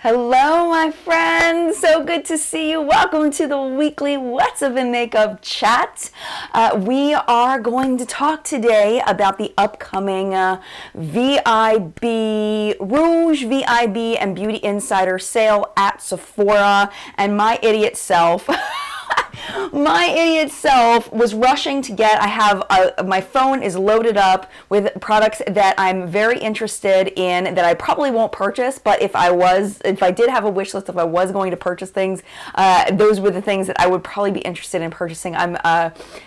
Hello, my friends. So good to see you. Welcome to the weekly What's Up in Makeup chat. We are going to talk today about the upcoming VIB Rouge, VIB, and Beauty Insider sale at Sephora. And my idiot self was rushing to get. I have my phone is loaded up with products that I'm very interested in that I probably won't purchase, but if I did have a wish list, if I was going to purchase things, those were the things that I would probably be interested in purchasing. I'm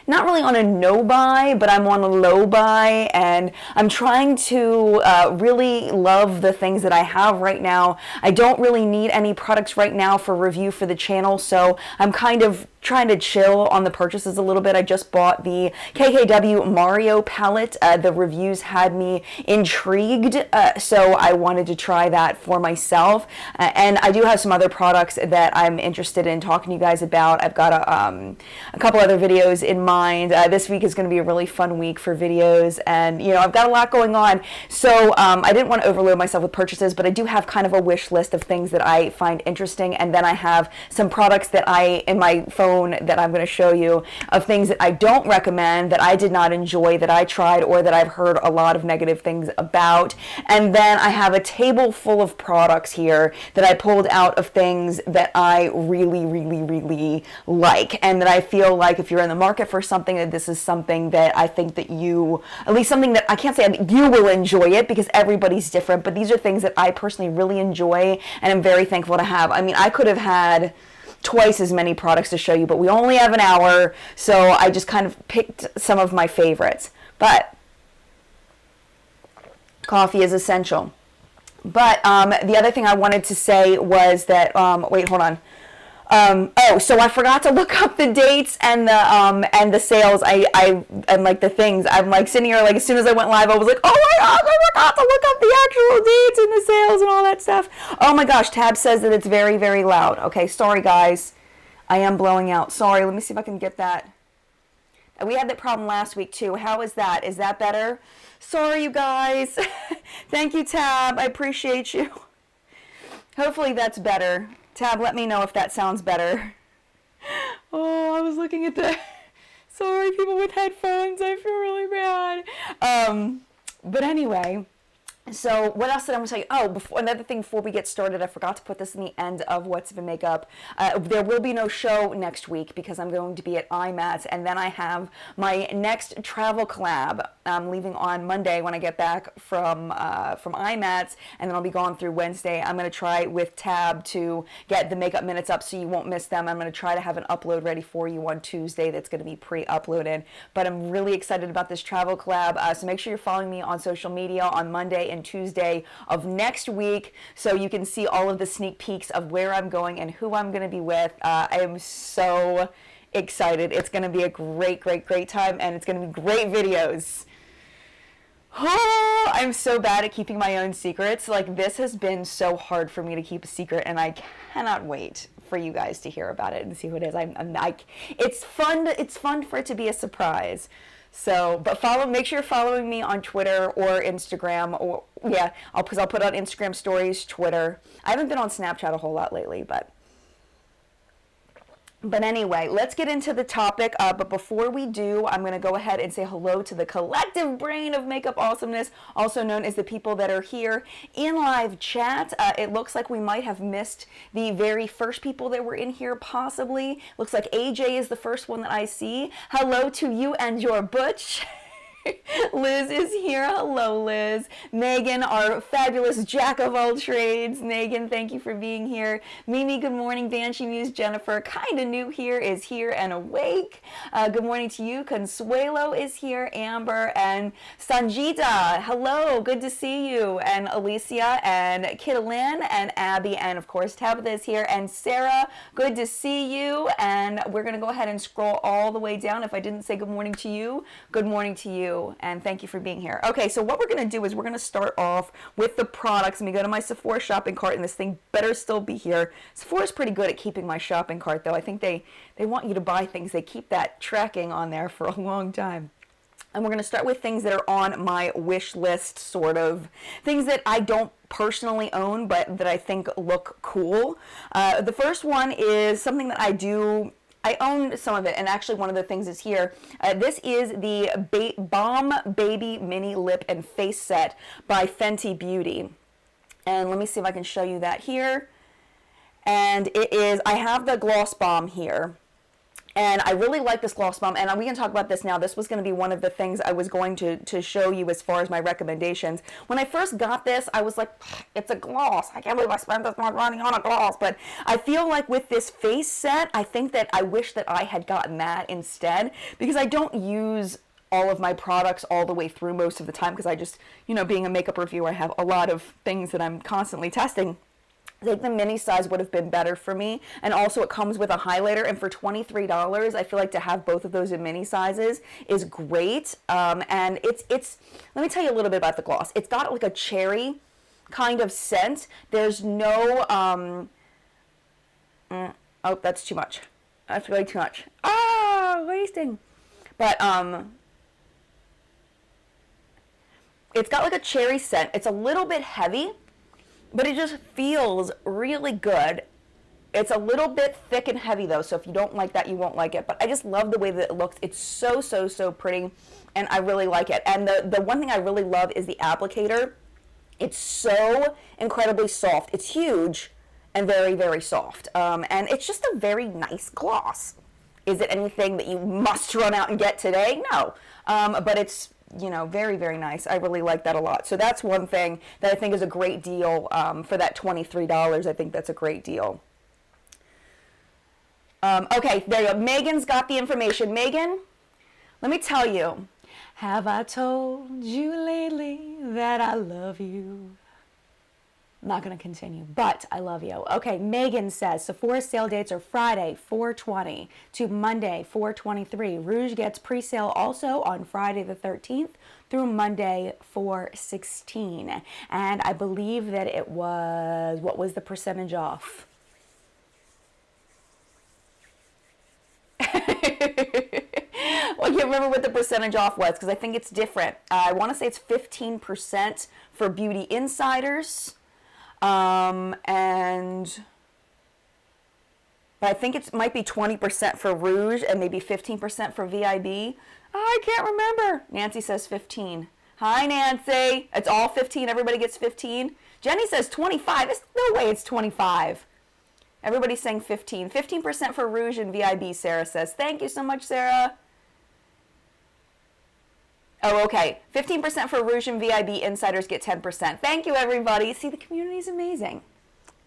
not really on a no buy, but I'm on a low buy, and I'm trying to really love the things that I have right now. I don't really need any products right now for review for the channel, so I'm kind of trying to chill on the purchases a little bit. I just bought the KKW Mario palette. The reviews had me intrigued, so I wanted to try that for myself. And I do have some other products that I'm interested in talking to you guys about. I've got a couple other videos in mind. This week is going to be a really fun week for videos, and I've got a lot going on. So I didn't want to overload myself with purchases, but I do have kind of a wish list of things that I find interesting, and then I have some products that in my phone that I'm going to show you of things that I don't recommend, that I did not enjoy, that I tried, or that I've heard a lot of negative things about. And then I have a table full of products here that I pulled out of things that I really, really, really like, and that I feel like if you're in the market for something, that this is something that I think that you, at least something that I can't say you will enjoy it because everybody's different, but these are things that I personally really enjoy and I'm very thankful to have. I mean, I could have had twice as many products to show you, but we only have an hour, so I just kind of picked some of my favorites. But coffee is essential. But the other thing I wanted to say was that, wait, hold on. So I forgot to look up the dates and the sales. And like the things. I'm like sitting here, like as soon as I went live, I was like, oh my gosh, I forgot to look up the actual dates and the sales and all that stuff. Oh my gosh, Tab says that it's very, very loud. Okay, sorry guys. I am blowing out. Sorry, let me see if I can get that. We had that problem last week too. How is that? Is that better? Sorry, you guys. Thank you, Tab. I appreciate you. Hopefully that's better. Tab, let me know if that sounds better. Oh, I was looking at the... Sorry, people with headphones. I feel really bad. But anyway... So what else did I want to tell you? Oh, another thing before we get started, I forgot to put this in the end of What's Up in Makeup. There will be no show next week because I'm going to be at IMATS, and then I have my next travel collab. I'm leaving on Monday when I get back from IMATS, and then I'll be gone through Wednesday. I'm going to try with Tab to get the makeup minutes up so you won't miss them. I'm going to try to have an upload ready for you on Tuesday that's going to be pre-uploaded. But I'm really excited about this travel collab, so make sure you're following me on social media on Monday and Tuesday of next week so you can see all of the sneak peeks of where I'm going and who I'm going to be with. I am so excited. It's going to be a great, great, great time, and it's going to be great videos. Oh, I'm so bad at keeping my own secrets. Like, this has been so hard for me to keep a secret, and I cannot wait for you guys to hear about it and see who it is. It's fun. It's fun for it to be a surprise. So, but make sure you're following me on Twitter or Instagram, or yeah, because I'll put on Instagram stories, Twitter. I haven't been on Snapchat a whole lot lately, but anyway, let's get into the topic. But before we do, I'm going to go ahead and say hello to the collective brain of makeup awesomeness, also known as the people that are here in live chat. It looks like we might have missed the very first people that were in here, possibly. Looks like AJ is the first one that I see. Hello to you and your butch. Liz is here. Hello, Liz. Megan, our fabulous jack of all trades. Megan, thank you for being here. Mimi, good morning. Banshee Muse, Jennifer, kinda new here, is here and awake. Good morning to you. Consuelo is here. Amber and Sanjita, hello. Good to see you. And Alicia and Kitalyn and Abby and of course Tabitha is here. And Sarah, good to see you. And we're gonna go ahead and scroll all the way down. If I didn't say good morning to you, good morning to you. And thank you for being here. Okay, so what we're going to do is we're going to start off with the products. Let me go to my Sephora shopping cart, and this thing better still be here. Sephora's pretty good at keeping my shopping cart, though. I think they want you to buy things. They keep that tracking on there for a long time. And we're going to start with things that are on my wish list, sort of things that I don't personally own, but that I think look cool. The first one is something that I own some of it, and actually one of the things is here. This is the Balm Baby Mini Lip and Face Set by Fenty Beauty. And let me see if I can show you that here. And it is, I have the gloss bomb here. And I really like this gloss bomb, and we can talk about this now. This was going to be one of the things I was going to show you as far as my recommendations. When I first got this, I was like, it's a gloss. I can't believe I spent this much money on a gloss. But I feel like with this face set, I think that I wish that I had gotten that instead, because I don't use all of my products all the way through most of the time, because I just, being a makeup reviewer, I have a lot of things that I'm constantly testing. I think the mini size would have been better for me, and also it comes with a highlighter, and for $23 I feel like to have both of those in mini sizes is great. And it's let me tell you a little bit about the gloss. It's got like a cherry kind of scent. There's no oh, that's too much. That's way too much. Wasting. But it's got like a cherry scent. It's a little bit heavy, but it just feels really good. It's a little bit thick and heavy though, so if you don't like that, you won't like it. But I just love the way that it looks. It's so pretty, and I really like it. And the one thing I really love is the applicator. It's so incredibly soft. It's huge and very soft. And it's just a very nice gloss. Is it anything that you must run out and get today? No. But it's very nice. I really like that a lot. So that's one thing that I think is a great deal for that $23. I think that's a great deal. Okay, there you go. Megan's got the information. Megan, let me tell you. Have I told you lately that I love you? I'm not going to continue, but I love you. Okay, Megan says Sephora sale dates are Friday, 4/20 to Monday, 4/23. Rouge gets pre-sale also on Friday the 13th through Monday, 4/16. And I believe that it was, what was the percentage off? Well, I can't remember what the percentage off was, because I think it's different. I want to say it's 15% for Beauty Insiders. But I think it might be 20% for Rouge and maybe 15% for VIB. I can't remember. Nancy says 15. Hi, Nancy. It's all 15. Everybody gets 15. Jenny says 25. There's no way it's 25. Everybody's saying 15. 15% for Rouge and VIB, Sarah says. Thank you so much, Sarah. Oh, okay. 15% for Rouge and VIB. Insiders get 10%. Thank you, everybody. See, the community is amazing.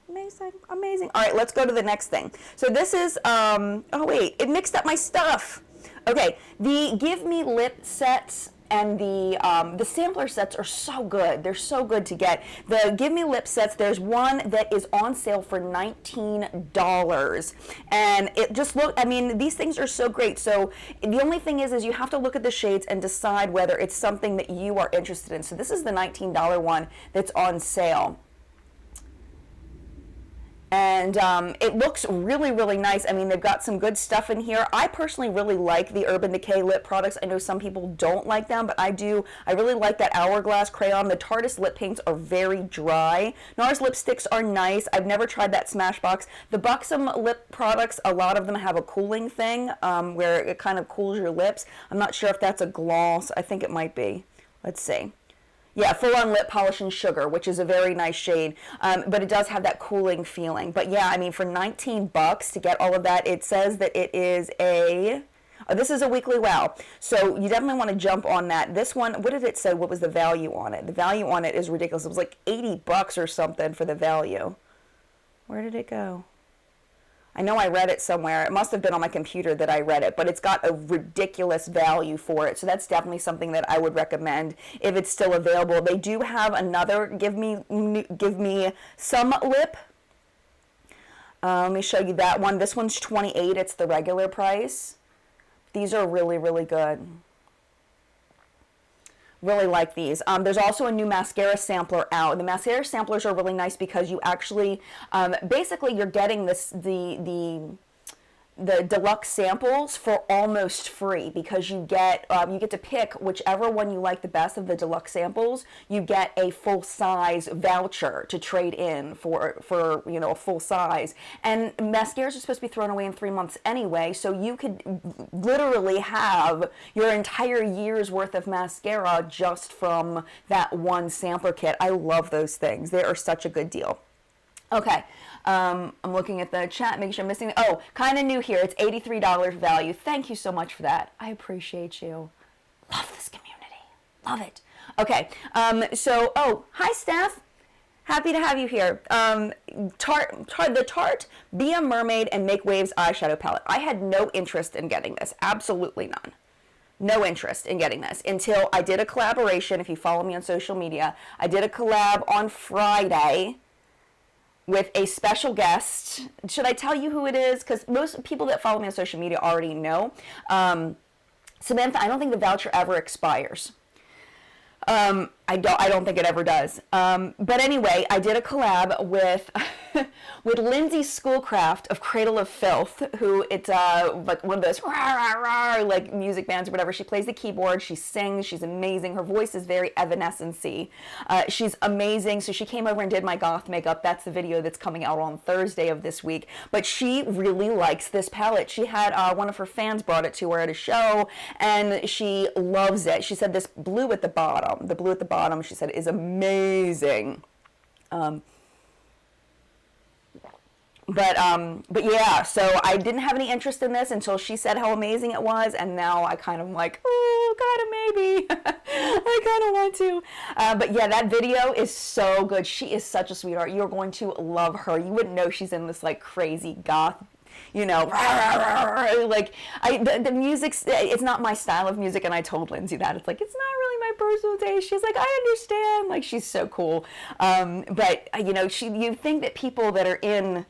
Amazing. All right, let's go to the next thing. So this is, oh, wait. It mixed up my stuff. Okay, the Give Me Lip sets and the sampler sets are so good. They're so good to get. The Give Me Lip sets, there's one that is on sale for $19. And it just these things are so great. So the only thing is you have to look at the shades and decide whether it's something that you are interested in. So this is the $19 one that's on sale. And it looks really nice. I mean, they've got some good stuff in here. I personally really like the Urban Decay lip products. I know some people don't like them, but I do. I really like that Hourglass crayon. The Tardis lip paints are very dry. NARS lipsticks are nice. I've never tried that Smashbox. The Buxom lip products, a lot of them have a cooling thing where it kind of cools your lips. I'm not sure if that's a gloss. I think it might be. Let's see. Yeah, Full On Lip Polish and Sugar, which is a very nice shade, but it does have that cooling feeling. But yeah, I mean, for $19 to get all of that, it says that it is this is a weekly wow. So you definitely want to jump on that. This one, what did it say? What was the value on it? The value on it is ridiculous. It was like $80 or something for the value. Where did it go? I know I read it somewhere. It must have been on my computer that I read it, but it's got a ridiculous value for it. So that's definitely something that I would recommend if it's still available. They do have another Give Me Some lip. Let me show you that one. This one's $28. It's the regular price. These are really good. Really like these. There's also a new mascara sampler out. The mascara samplers are really nice because you actually, basically you're getting the the deluxe samples for almost free, because you get to pick whichever one you like the best of the deluxe samples. You get a full size voucher to trade in for a full size. And mascaras are supposed to be thrown away in 3 months anyway, so you could literally have your entire year's worth of mascara just from that one sampler kit. I love those things. They are such a good deal. Okay, I'm looking at the chat, making sure I'm missing. Oh, kind of new here. It's $83 value. Thank you so much for that. I appreciate you. Love this community. Love it. Okay, hi, Steph. Happy to have you here. The Tarte Be a Mermaid and Make Waves eyeshadow palette. I had no interest in getting this. Absolutely none. No interest in getting this until I did a collaboration. If you follow me on social media, I did a collab on Friday with a special guest. Should I tell you who it is? Because most people that follow me on social media already know. Samantha, I don't think the voucher ever expires. I don't think it ever does. But anyway, I did a collab with with Lindsay Schoolcraft of Cradle of Filth, who it's like one of those rah, rah, rah, like music bands or whatever. She plays the keyboard, she sings, she's amazing. Her voice is very Evanescence-y. She's amazing. So she came over and did my goth makeup. That's the video that's coming out on Thursday of this week. But she really likes this palette. She had one of her fans brought it to her at a show, and she loves it. She said this blue at the bottom, she said, is amazing. But yeah, so I didn't have any interest in this until she said how amazing it was, and now I kind of like, oh, kind of maybe. I kind of want to. But yeah, that video is so good. She is such a sweetheart. You're going to love her. You wouldn't know she's in this like crazy goth, like the music, it's not my style of music, and I told Lindsay that. It's like, it's not really my personal taste. She's like, I understand. Like, she's so cool. But you think that people that are in,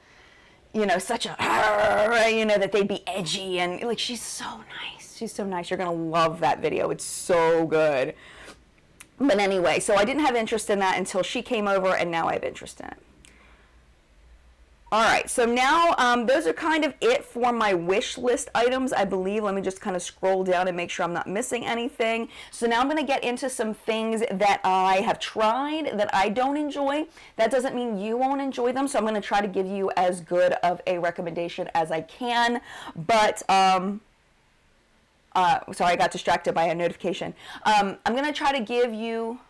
such a, that they'd be edgy, and like, she's so nice. She's so nice. You're going to love that video. It's so good. But anyway, so I didn't have interest in that until she came over, and now I have interest in it. All right, so now those are kind of it for my wish list items, I believe. Let me just kind of scroll down and make sure I'm not missing anything. So now I'm going to get into some things that I have tried that I don't enjoy. That doesn't mean you won't enjoy them, so I'm going to try to give you as good of a recommendation as I can. But, sorry, I got distracted by a notification. I'm going to try to give you,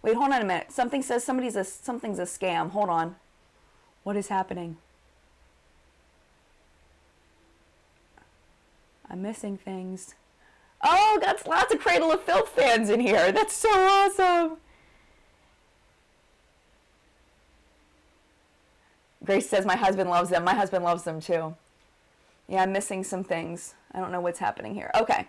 wait, hold on a minute. Something says something's a scam. Hold on. What is happening? I'm missing things. Oh, that's lots of Cradle of Filth fans in here. That's so awesome. Grace says my husband loves them. My husband loves them too. Yeah, I'm missing some things. I don't know what's happening here. Okay.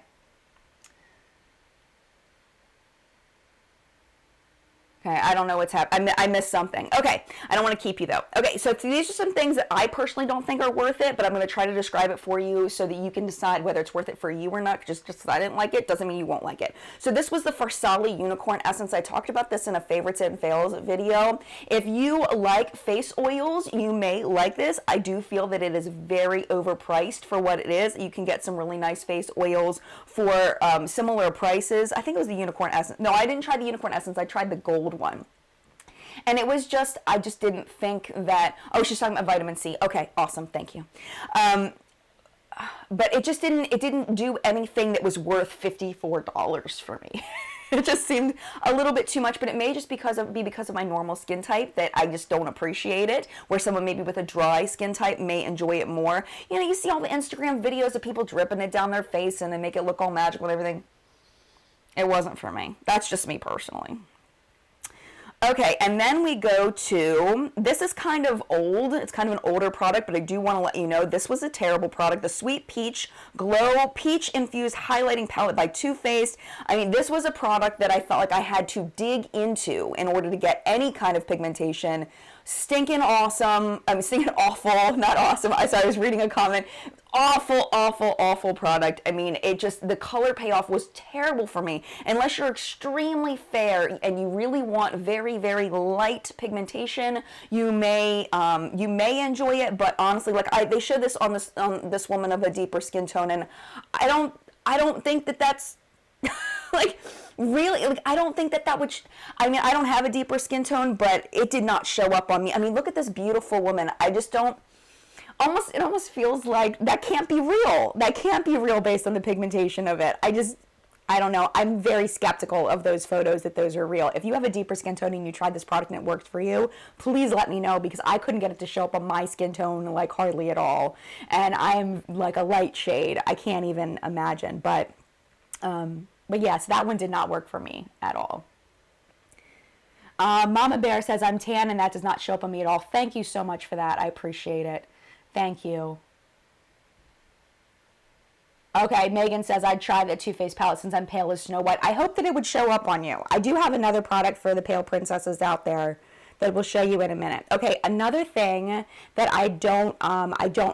Okay, I don't know what's happening. I missed something. Okay, I don't want to keep you though. Okay, so these are some things that I personally don't think are worth it, but I'm going to try to describe it for you so that you can decide whether it's worth it for you or not. Just because I didn't like it doesn't mean you won't like it. So this was the Farsali Unicorn Essence. I talked about this in a favorites and fails video. If you like face oils, you may like this. I do feel that it is very overpriced for what it is. You can get some really nice face oils for similar prices. I think it was the Unicorn Essence. No, I didn't try the Unicorn Essence. I tried the gold one. And it was just, I just didn't think that, oh, she's talking about vitamin C. Okay, awesome, thank you. But it just didn't do anything that was worth $54 for me. It just seemed a little bit too much, but it may just be because of my normal skin type that I just don't appreciate it, where someone maybe with a dry skin type may enjoy it more. You see all the Instagram videos of people dripping it down their face and they make it look all magical and everything. It wasn't for me. That's just me personally. Okay, and then we go to, this is kind of old, it's kind of an older product, but I do want to let you know this was a terrible product, the Sweet Peach Glow Peach Infused Highlighting Palette by Too Faced. I mean, this was a product that I felt like I had to dig into in order to get any kind of pigmentation. stinking awesome. I'm stinking awful, not awesome. I was reading a comment. Awful, awful, awful product. I mean, the color payoff was terrible for me. Unless you're extremely fair and you really want very, very light pigmentation, you may enjoy it. But honestly, like they showed this on this woman of a deeper skin tone, and I don't think that's like really, like, I don't think that would I mean, I don't have a deeper skin tone, but it did not show up on me. I mean, look at this beautiful woman. I just don't, it almost feels like that can't be real. That can't be real based on the pigmentation of it. I don't know. I'm very skeptical of those photos that those are real. If you have a deeper skin tone and you tried this product and it worked for you, please let me know, because I couldn't get it to show up on my skin tone like hardly at all. And I'm like a light shade. I can't even imagine. But yes, that one did not work for me at all. Mama Bear says, I'm tan and that does not show up on me at all. Thank you so much for that. I appreciate it. Thank you. Okay, Megan says, I'd try the Too Faced palette since I'm pale as Snow White. I hope that it would show up on you. I do have another product for the pale princesses out there that we'll show you in a minute. Okay, another thing that I don't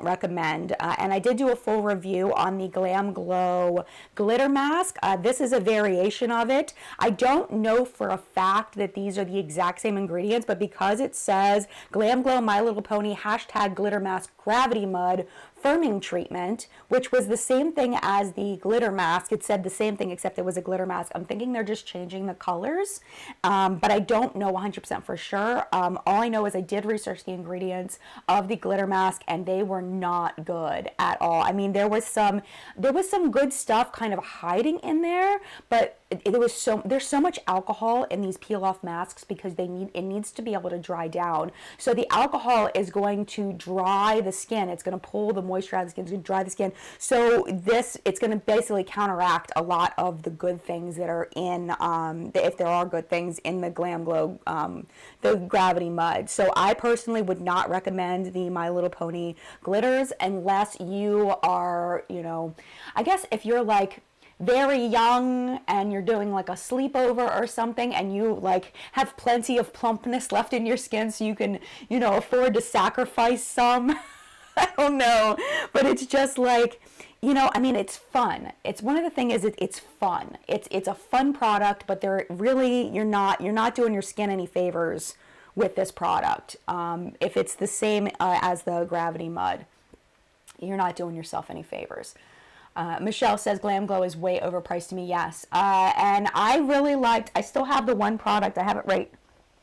recommend, and I did do a full review on the Glam Glow glitter mask. This is a variation of it. I don't know for a fact that these are the exact same ingredients, but because it says Glam Glow My Little Pony hashtag glitter mask gravity mud firming treatment, which was the same thing as the glitter mask. It said the same thing except it was a glitter mask. I'm thinking they're just changing the colors, but I don't know 100% for sure. All I know is I did research the ingredients of the glitter mask and they were not good at all. I mean, there was some good stuff kind of hiding in there, but there's so much alcohol in these peel off masks because it needs to be able to dry down. So the alcohol is going to dry the skin. It's going to pull the moisture out of the skin. It's going to dry the skin. So it's going to basically counteract a lot of the good things that are in, if there are good things in the Glam Glow, the Gravity Mud. So I personally would not recommend the My Little Pony glitters unless you are, I guess if you're like very young and you're doing like a sleepover or something and you like have plenty of plumpness left in your skin so you can, afford to sacrifice some. I don't know, but it's just like, I mean, it's fun. It's one of the things is it's fun. It's a fun product, but you're not doing your skin any favors with this product. If it's the same as the Gravity Mud, you're not doing yourself any favors. Michelle says Glam Glow is way overpriced to me. Yes. And I really I still have the one product. I have it right.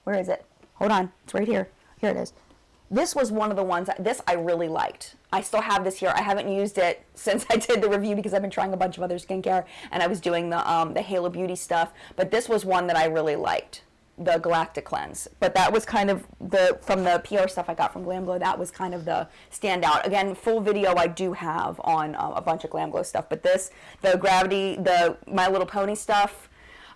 Where is it? Hold on. It's right here. Here it is. This was one of the ones, this I really liked. I still have this here. I haven't used it since I did the review because I've been trying a bunch of other skincare and I was doing the Halo Beauty stuff. But this was one that I really liked, the Galactic Cleanse. But that was kind of from the PR stuff I got from Glam Glow, that was kind of the standout. Again, full video I do have on a bunch of Glam Glow stuff. But the Gravity, the My Little Pony stuff,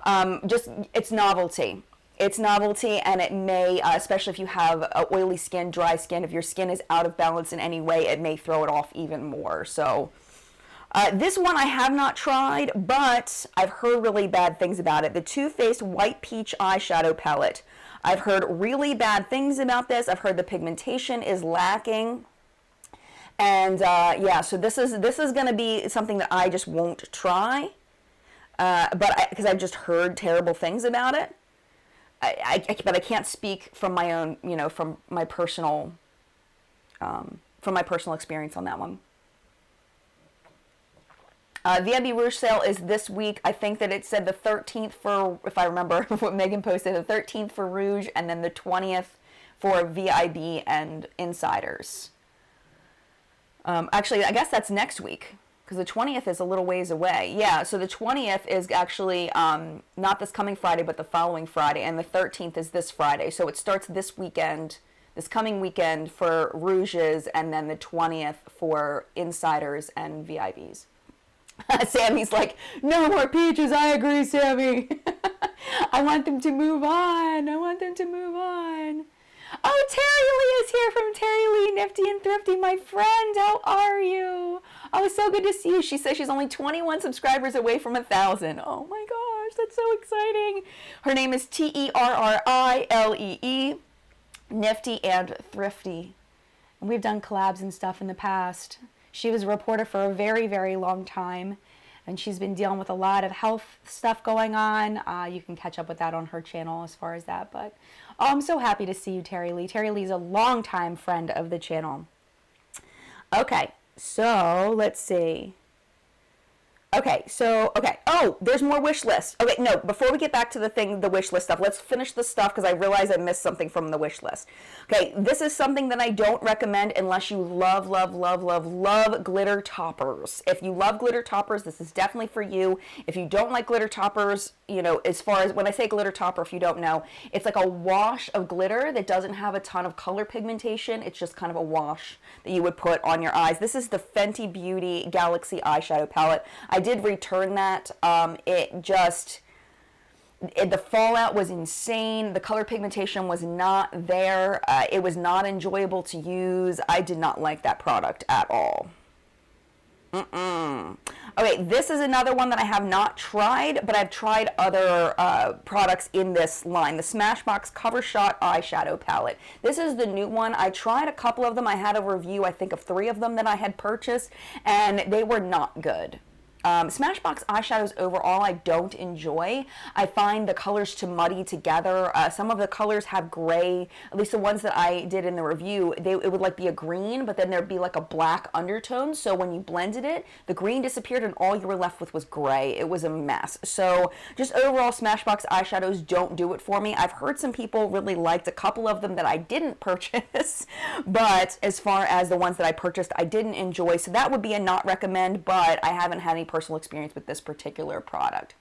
it's novelty. It's novelty, and it may, especially if you have oily skin, dry skin, if your skin is out of balance in any way, it may throw it off even more. So this one I have not tried, but I've heard really bad things about it. The Too Faced White Peach Eyeshadow Palette. I've heard really bad things about this. I've heard the pigmentation is lacking. And yeah, so this is going to be something that I just won't try, because I've just heard terrible things about it. But I can't speak from my own, from my personal experience on that one. VIB Rouge sale is this week. I think that it said the 13th for, if I remember what Megan posted, the 13th for Rouge and then the 20th for VIB and Insiders. Actually, I guess that's next week, because the 20th is a little ways away. Yeah, so the 20th is actually not this coming Friday, but the following Friday, and the 13th is this Friday. So it starts this weekend, this coming weekend for Rouges, and then the 20th for Insiders and VIBs. Sammy's like, no more peaches. I agree, Sammy. I want them to move on. Oh, Terry Lee is here from Terry Lee, Nifty and Thrifty, my friend. How are you? Oh, so good to see you. She says she's only 21 subscribers away from 1,000. Oh my gosh, that's so exciting. Her name is Terrie. Nifty and Thrifty. And we've done collabs and stuff in the past. She was a reporter for a very, very long time, and she's been dealing with a lot of health stuff going on. You can catch up with that on her channel as far as that. But I'm so happy to see you, Terry Lee. Terry Lee's a longtime friend of the channel. Okay, so let's see. Okay, oh, there's more wish list. Okay, no, before we get back to the wish list stuff, let's finish the stuff because I realize I missed something from the wish list. Okay, this is something that I don't recommend unless you love glitter toppers. If you love glitter toppers, this is definitely for you. If you don't like glitter toppers, you know, as far as when I say glitter topper, if you don't know, it's like a wash of glitter that doesn't have a ton of color pigmentation. It's just kind of a wash that you would put on your eyes. This is the Fenty Beauty Galaxy eyeshadow palette. I did return that. The fallout was insane. The color pigmentation was not there. It was not enjoyable to use. I did not like that product at all. Okay, this is another one that I have not tried, but I've tried other products in this line. The Smashbox Cover Shot Eyeshadow Palette. This is the new one. I tried a couple of them. I had a review, I think, of 3 of them that I had purchased, and they were not good. Smashbox eyeshadows overall I don't enjoy. I find the colors too muddy together. Some of the colors have gray, at least the ones that I did in the review, it would like be a green, but then there'd be like a black undertone. So when you blended it, the green disappeared and all you were left with was gray. It was a mess. So just overall Smashbox eyeshadows don't do it for me. I've heard some people really liked a couple of them that I didn't purchase, but as far as the ones that I purchased, I didn't enjoy. So that would be a not recommend, but I haven't had any personal experience with this particular product.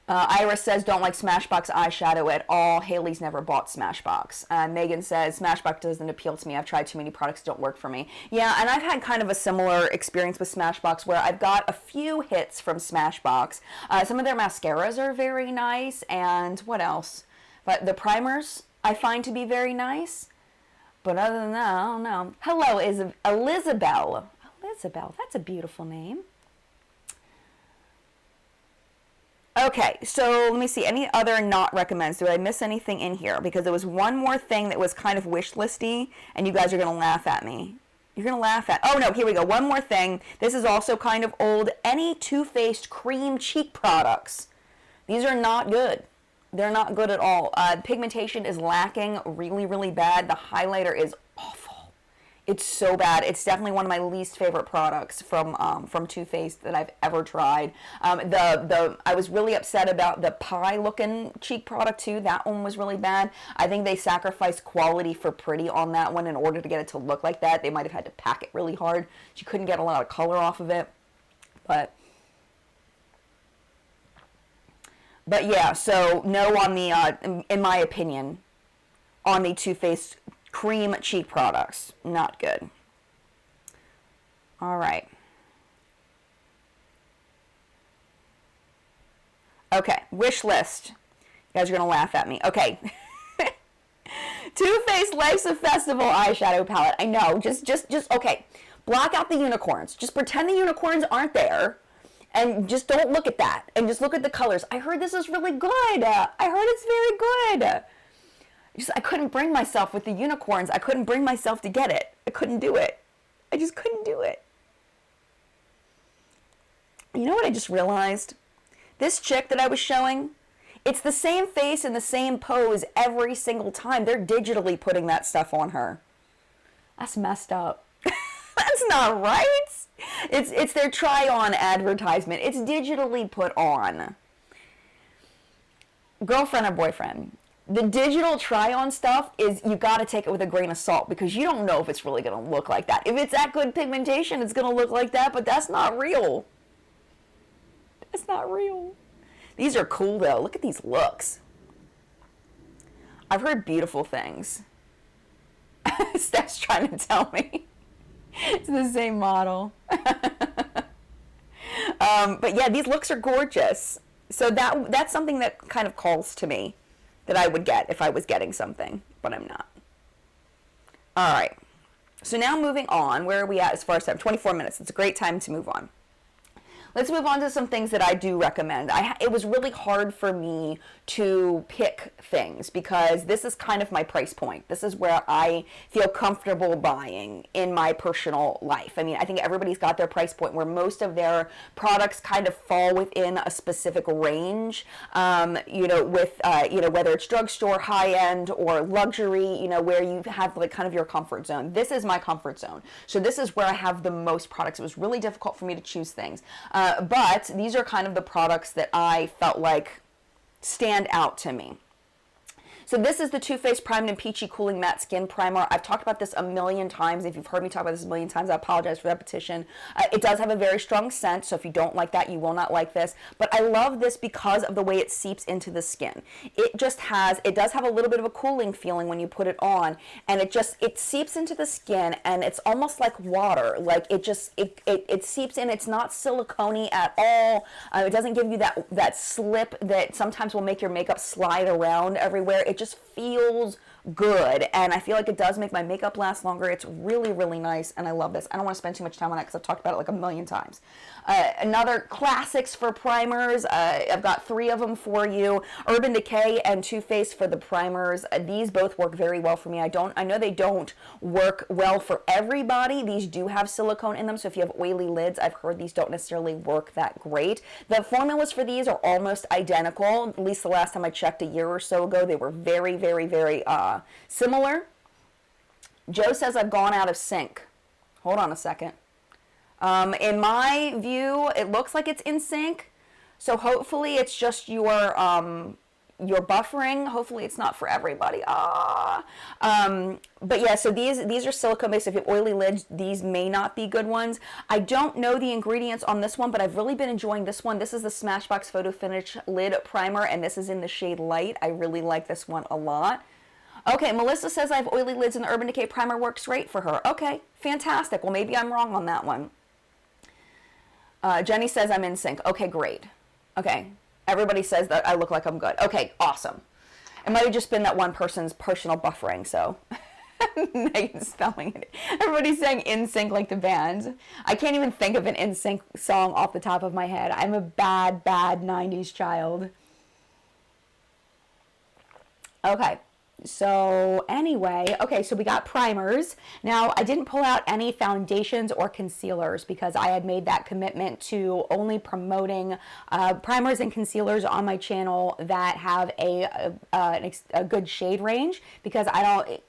Iris says, don't like Smashbox eyeshadow at all. Haley's never bought Smashbox. Megan says, Smashbox doesn't appeal to me. I've tried too many products, don't work for me. Yeah, and I've had kind of a similar experience with Smashbox where I've got a few hits from Smashbox. Some of their mascaras are very nice, and what else? But the primers I find to be very nice. But other than that, I don't know. Hello, Elizabeth. Elizabeth, that's a beautiful name. Okay, so let me see. Any other not recommends? Did I miss anything in here? Because there was one more thing that was kind of wish listy, and you guys are going to laugh at me. You're going to laugh at... Oh, no, here we go. One more thing. This is also kind of old. Any Too Faced cream cheek products. These are not good. They're not good at all. Pigmentation is lacking really, really bad. The highlighter is awful. It's so bad. It's definitely one of my least favorite products from Too Faced that I've ever tried. I was really upset about the pie looking cheek product too. That one was really bad. I think they sacrificed quality for pretty on that one in order to get it to look like that. They might have had to pack it really hard. You couldn't get a lot of color off of it. But yeah, so no on the in my opinion on the Too Faced cream cheek products. Not good. All right. Okay, wish list. You guys are going to laugh at me. Okay. Too Faced Life's a Festival eyeshadow palette. I know. Just okay. Block out the unicorns. Just pretend the unicorns aren't there. And just don't look at that. And just look at the colors. I heard this is really good. I heard it's very good. I couldn't bring myself with the unicorns. I couldn't bring myself to get it. I couldn't do it. I just couldn't do it. You know what I just realized? This chick that I was showing, it's the same face and the same pose every single time. They're digitally putting that stuff on her. That's messed up. That's not right. It's their try-on advertisement. It's digitally put on. Girlfriend or boyfriend. The digital try-on stuff is, you got to take it with a grain of salt because you don't know if it's really going to look like that. If it's that good pigmentation, it's going to look like that, but that's not real. That's not real. These are cool, though. Look at these looks. I've heard beautiful things. Steph's trying to tell me. It's the same model. But yeah, these looks are gorgeous. So that's something that kind of calls to me. That I would get if I was getting something, but I'm not. All right. So now moving on, where are we at as far as time? 24 minutes. It's a great time to move on. Let's move on to some things that I do recommend. It was really hard for me to pick things because this is kind of my price point. This is where I feel comfortable buying in my personal life. I mean, I think everybody's got their price point where most of their products kind of fall within a specific range, whether it's drugstore, high-end, or luxury, where you have like kind of your comfort zone. This is my comfort zone. So this is where I have the most products. It was really difficult for me to choose things. But these are kind of the products that I felt like stand out to me. So this is the Too Faced Primed and Peachy Cooling Matte Skin Primer. I've talked about this a million times. If you've heard me talk about this a million times, I apologize for repetition. It does have a very strong scent, so if you don't like that, you will not like this. But I love this because of the way it seeps into the skin. It does have a little bit of a cooling feeling when you put it on, and it seeps into the skin, and it's almost like water. Like it seeps in. It's not silicone-y at all. It doesn't give you that slip that sometimes will make your makeup slide around everywhere. It just feels good, and I feel like it does make my makeup last longer. It's really, really nice, and I love this. I don't want to spend too much time on that because I've talked about it like a million times. Another classics for primers. I've got 3 of them for you. Urban Decay and Too Faced for the primers. These both work very well for me. I know they don't work well for everybody. These do have silicone in them, so if you have oily lids, I've heard these don't necessarily work that great. The formulas for these are almost identical. At least the last time I checked a year or so ago, they were very, very, very similar. Joe says I've gone out of sync. Hold on a second. In my view, it looks like it's in sync. So hopefully it's just your buffering. Hopefully it's not for everybody. But yeah, so these are silicone based. If you have oily lids, these may not be good ones. I don't know the ingredients on this one, but I've really been enjoying this one. This is the Smashbox Photo Finish Lid Primer, and this is in the shade Light. I really like this one a lot. Okay, Melissa says I have oily lids and the Urban Decay Primer works great for her. Okay, fantastic. Well, maybe I'm wrong on that one. Jenny says I'm in sync. Okay, great. Okay, everybody says that I look like I'm good. Okay, awesome. It might have just been that one person's personal buffering, so Megan's spelling it. Everybody's saying in sync like the band. I can't even think of an in sync song off the top of my head. I'm a bad 90s child. Okay. So anyway, okay, so we got primers. Now, I didn't pull out any foundations or concealers because I had made that commitment to only promoting primers and concealers on my channel that have a good shade range, because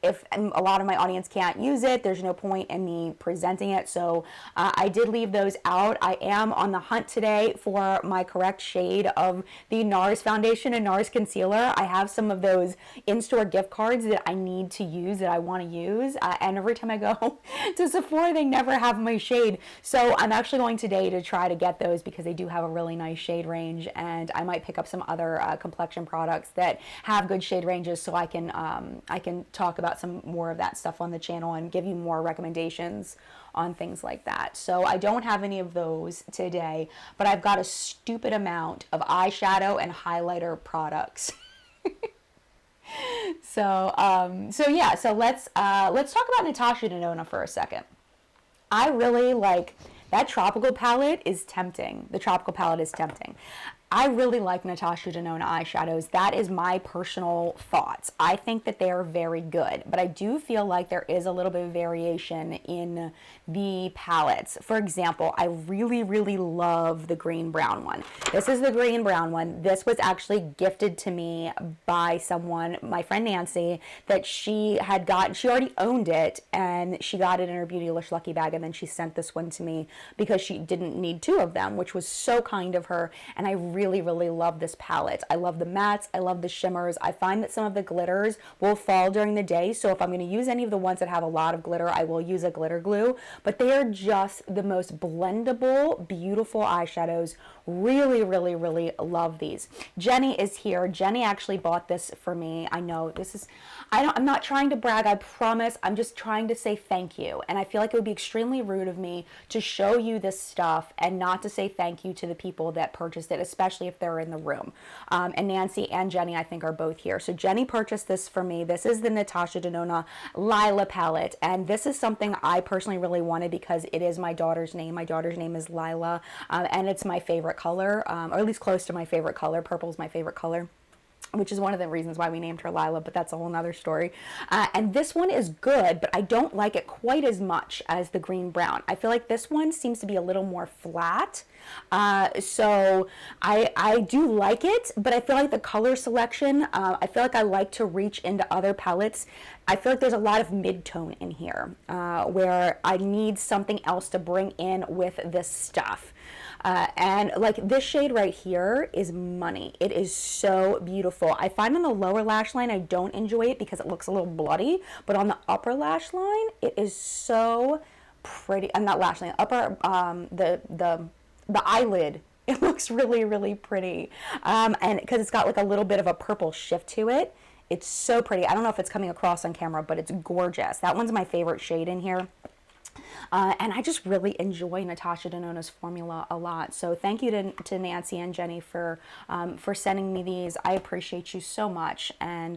if a lot of my audience can't use it, there's no point in me presenting it. So I did leave those out. I am on the hunt today for my correct shade of the NARS foundation and NARS concealer. I have some of those in-store gift cards that I need to use, that I want to use, and every time I go to Sephora, they never have my shade. So I'm actually going today to try to get those because they do have a really nice shade range, and I might pick up some other complexion products that have good shade ranges, so I can talk about some more of that stuff on the channel and give you more recommendations on things like that. So I don't have any of those today, but I've got a stupid amount of eyeshadow and highlighter products. So let's talk about Natasha Denona for a second. I really like that tropical palette. Is tempting. The tropical palette is tempting. I really like Natasha Denona eyeshadows. That is my personal thoughts. I think that they are very good, but I do feel like there is a little bit of variation in the palettes. For example, I really, really love the green brown one. This is the green brown one. This was actually gifted to me by someone, my friend Nancy, that she already owned it, and she got it in her Beautylish Lucky Bag, and then she sent this one to me because she didn't need 2 of them, which was so kind of her, and I really, really love this palette. I love the mattes. I love the shimmers. I find that some of the glitters will fall during the day, so if I'm going to use any of the ones that have a lot of glitter, I will use a glitter glue, but they are just the most blendable, beautiful eyeshadows. Really, really, really love these. Jenny is here. Jenny actually bought this for me. I know this is, I'm not trying to brag, I promise. I'm just trying to say thank you. And I feel like it would be extremely rude of me to show you this stuff and not to say thank you to the people that purchased it, especially if they're in the room. And Nancy and Jenny, I think, are both here. So Jenny purchased this for me. This is the Natasha Denona Lila palette. And this is something I personally really wanted because it is my daughter's name. My daughter's name is Lila, and it's my favorite color, or at least close to my favorite color. Purple is my favorite color, which is one of the reasons why we named her Lila, but that's a whole nother story. And this one is good, but I don't like it quite as much as the green brown. I feel like this one seems to be a little more flat. So I do like it, but I feel like the color selection, I feel like I like to reach into other palettes. I feel like there's a lot of mid-tone in here, where I need something else to bring in with this stuff. And like this shade right here is money. It is so beautiful. I find on the lower lash line, I don't enjoy it because it looks a little bloody, but on the upper lash line, it is so pretty. I'm not lash line, upper, the eyelid. It looks really, really pretty. And because it's got like a little bit of a purple shift to it. It's so pretty. I don't know if it's coming across on camera, but it's gorgeous. That one's my favorite shade in here. And I just really enjoy Natasha Denona's formula a lot. So thank you to Nancy and Jenny for sending me these. I appreciate you so much. And,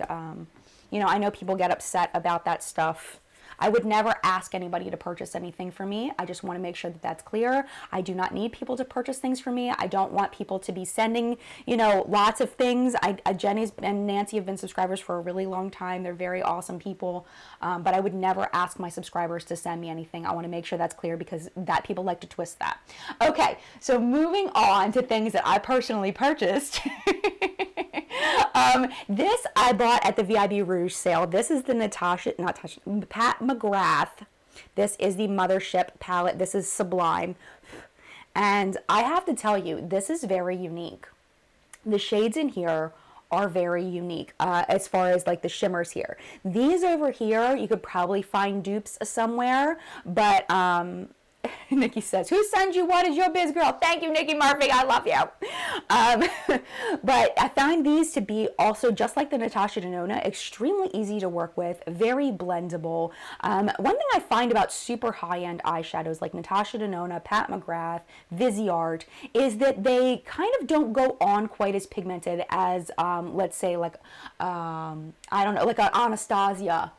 you know, I know people get upset about that stuff. I would never ask anybody to purchase anything for me. I just want to make sure that that's clear. I do not need people to purchase things for me. I don't want people to be sending, you know, lots of things. Jenny's and Nancy have been subscribers for a really long time. They're very awesome people. But I would never ask my subscribers to send me anything. I want to make sure that's clear because that people like to twist that. Okay, so moving on to things that I personally purchased. This I bought at the VIB Rouge sale. This is the Pat McGrath. This is the Mothership palette. This is Sublime. And I have to tell you, this is very unique. The shades in here are very unique as far as like the shimmers here. These over here, you could probably find dupes somewhere, but Nikki says, who sends you what is your biz, girl? Thank you, Nikki Murphy. I love you. But I find these to be also, just like the Natasha Denona, extremely easy to work with, very blendable. One thing I find about super high-end eyeshadows like Natasha Denona, Pat McGrath, Viseart, is that they kind of don't go on quite as pigmented as, let's say, like, I don't know, like an Anastasia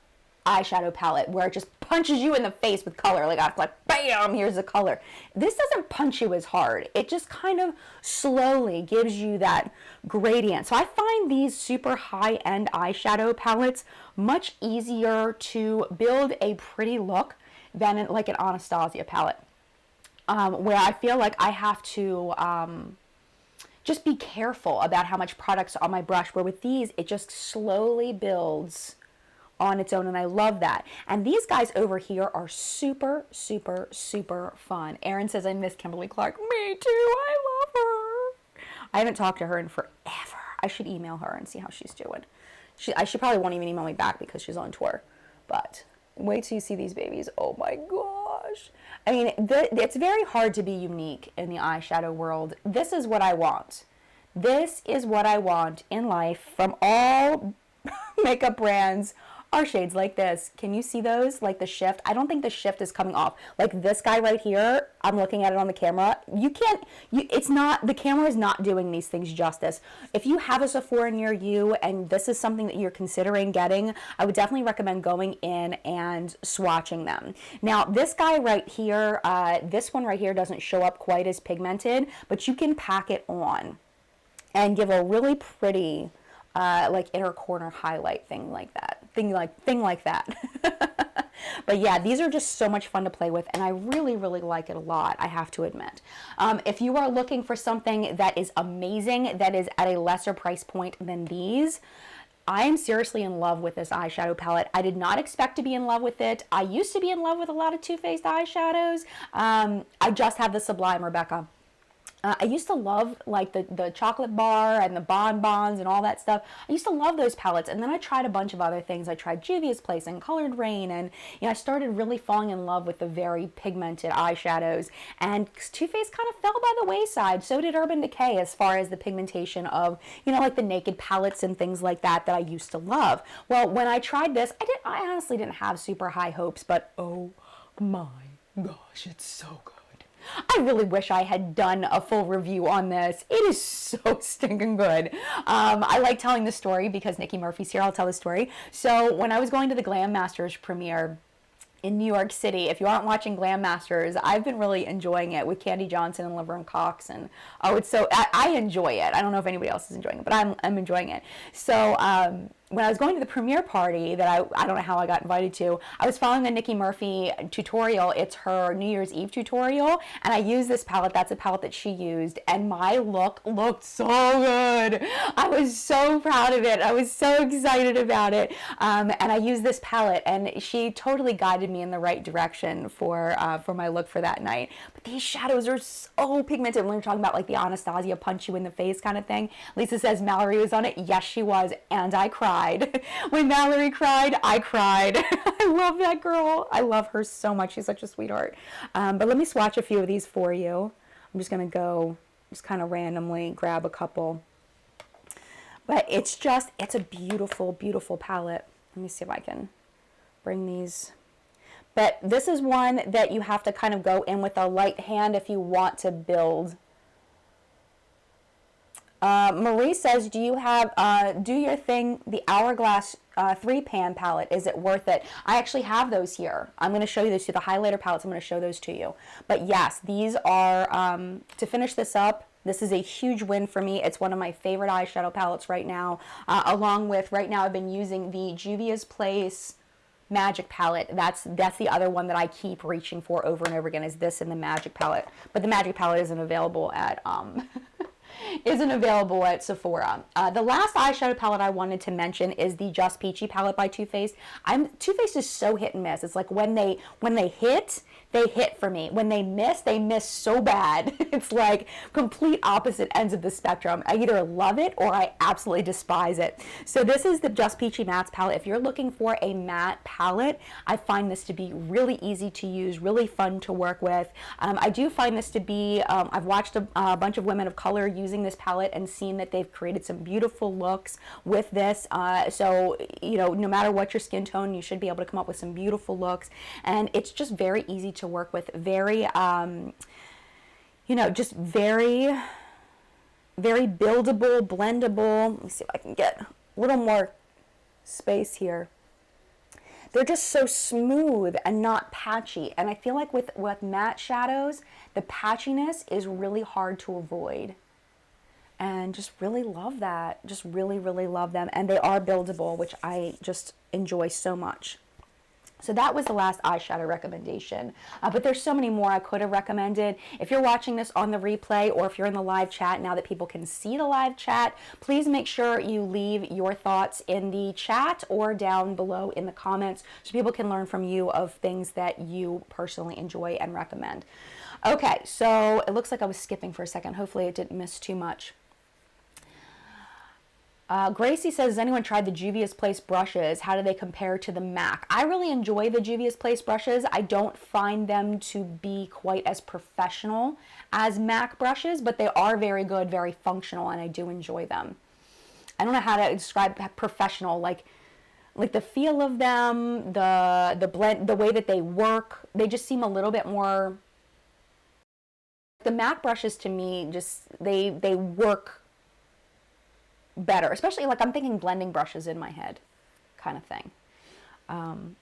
eyeshadow palette where it just punches you in the face with color, like bam, here's the color. This doesn't punch you as hard. It just kind of slowly gives you that gradient. So I find these super high-end eyeshadow palettes much easier to build a pretty look than like an Anastasia palette, where I feel like I have to just be careful about how much product's on my brush, where with these it just slowly builds on its own, and I love that. And these guys over here are super, super, super fun. Erin says, I miss Kimberly Clark. Me too. I love her. I haven't talked to her in forever. I should email her and see how she's doing. She probably won't even email me back because she's on tour. But wait till you see these babies. Oh my gosh. I mean, it's very hard to be unique in the eyeshadow world. This is what I want. This is what I want in life from all makeup brands. Are shades like this. Can you see those? Like the shift? I don't think the shift is coming off. Like this guy right here, I'm looking at it on the camera. You can't, it's not, the camera is not doing these things justice. If you have a Sephora near you and this is something that you're considering getting, I would definitely recommend going in and swatching them. Now, this guy right here, this one right here doesn't show up quite as pigmented, but you can pack it on and give a really pretty like inner corner highlight thing like that. Thing like that. But yeah, these are just so much fun to play with, and I really, really like it a lot, I have to admit. If you are looking for something that is amazing, that is at a lesser price point than these, I am seriously in love with this eyeshadow palette. I did not expect to be in love with it. I used to be in love with a lot of Too Faced eyeshadows. I just have the Sublime, Rebecca. I used to love like the chocolate bar and the bonbons and all that stuff. I used to love those palettes, and then I tried a bunch of other things. I tried Juvia's Place and Colored Rain, and I started really falling in love with the very pigmented eyeshadows. And Too Faced kind of fell by the wayside. So did Urban Decay as far as the pigmentation of like the naked palettes and things like that I used to love. Well, when I tried this, I honestly didn't have super high hopes, but oh my gosh, it's so good. I really wish I had done a full review on this. It is so stinking good. I like telling the story because Nikki Murphy's here. I'll tell the story. So when I was going to the Glam Masters premiere in New York City, if you aren't watching Glam Masters, I've been really enjoying it with Candy Johnson and Laverne Cox, and I enjoy it. I don't know if anybody else is enjoying it, but I'm enjoying it. So when I was going to the premiere party that I don't know how I got invited to, I was following the Nikki Murphy tutorial. It's her New Year's Eve tutorial, and I used this palette. That's a palette that she used, and my look looked so good. I was so proud of it. I was so excited about it, and I used this palette, and she totally guided me in the right direction for my look for that night. But these shadows are so pigmented. When we're talking about like the Anastasia punch you in the face kind of thing, Lisa says Mallory was on it. Yes, she was, and I cried. When Mallory cried, I cried. I love that girl. I love her so much. She's such a sweetheart. But let me swatch a few of these for you. I'm just going to go just kind of randomly grab a couple. But it's a beautiful, beautiful palette. Let me see if I can bring these. But this is one that you have to kind of go in with a light hand if you want to build. Marie says, do you have Do Your Thing, the Hourglass 3-pan palette? Is it worth it? I actually have those here. I'm going to show you those, the highlighter palettes. I'm going to show those to you. But yes, these are, to finish this up, this is a huge win for me. It's one of my favorite eyeshadow palettes right now. Along with, right now I've been using the Juvia's Place Magic palette. That's the other one that I keep reaching for over and over again, is this and the Magic palette. But the Magic palette isn't available at Sephora. The last eyeshadow palette I wanted to mention is the Just Peachy palette by Too Faced. Too Faced is so hit and miss. It's like when they hit, they hit for me. When they miss so bad. It's like complete opposite ends of the spectrum. I either love it or I absolutely despise it. So this is the Just Peachy Mattes palette. If you're looking for a matte palette, I find this to be really easy to use, really fun to work with. I do find this to be, I've watched a bunch of women of color using this palette and seen that they've created some beautiful looks with this. So, no matter what your skin tone, you should be able to come up with some beautiful looks. And it's just very easy to work with. Very, just very, very buildable, blendable. Let me see if I can get a little more space here. They're just so smooth and not patchy. And I feel like with matte shadows, the patchiness is really hard to avoid. And just really love that. Just really, really love them. And they are buildable, which I just enjoy so much. So that was the last eyeshadow recommendation. But there's so many more I could have recommended. If you're watching this on the replay or if you're in the live chat, now that people can see the live chat, please make sure you leave your thoughts in the chat or down below in the comments so people can learn from you of things that you personally enjoy and recommend. Okay, so it looks like I was skipping for a second. Hopefully it didn't miss too much. Gracie says, has anyone tried the Juvia's Place brushes? How do they compare to the MAC? I really enjoy the Juvia's Place brushes. I don't find them to be quite as professional as MAC brushes, but they are very good, very functional, and I do enjoy them. I don't know how to describe professional, like the feel of them, the blend, the way that they work. They just seem a little bit more. The MAC brushes to me just they work better, especially like I'm thinking blending brushes in my head kind of thing.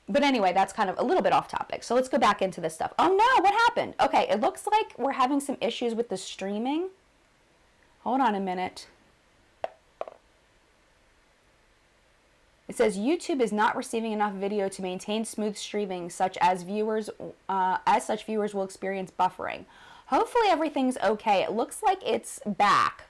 But anyway, that's kind of a little bit off topic. So let's go back into this stuff. Oh no, what happened? Okay, it looks like we're having some issues with the streaming. Hold on a minute. It says YouTube is not receiving enough video to maintain smooth streaming, such viewers will experience buffering. Hopefully everything's okay. It looks like it's back.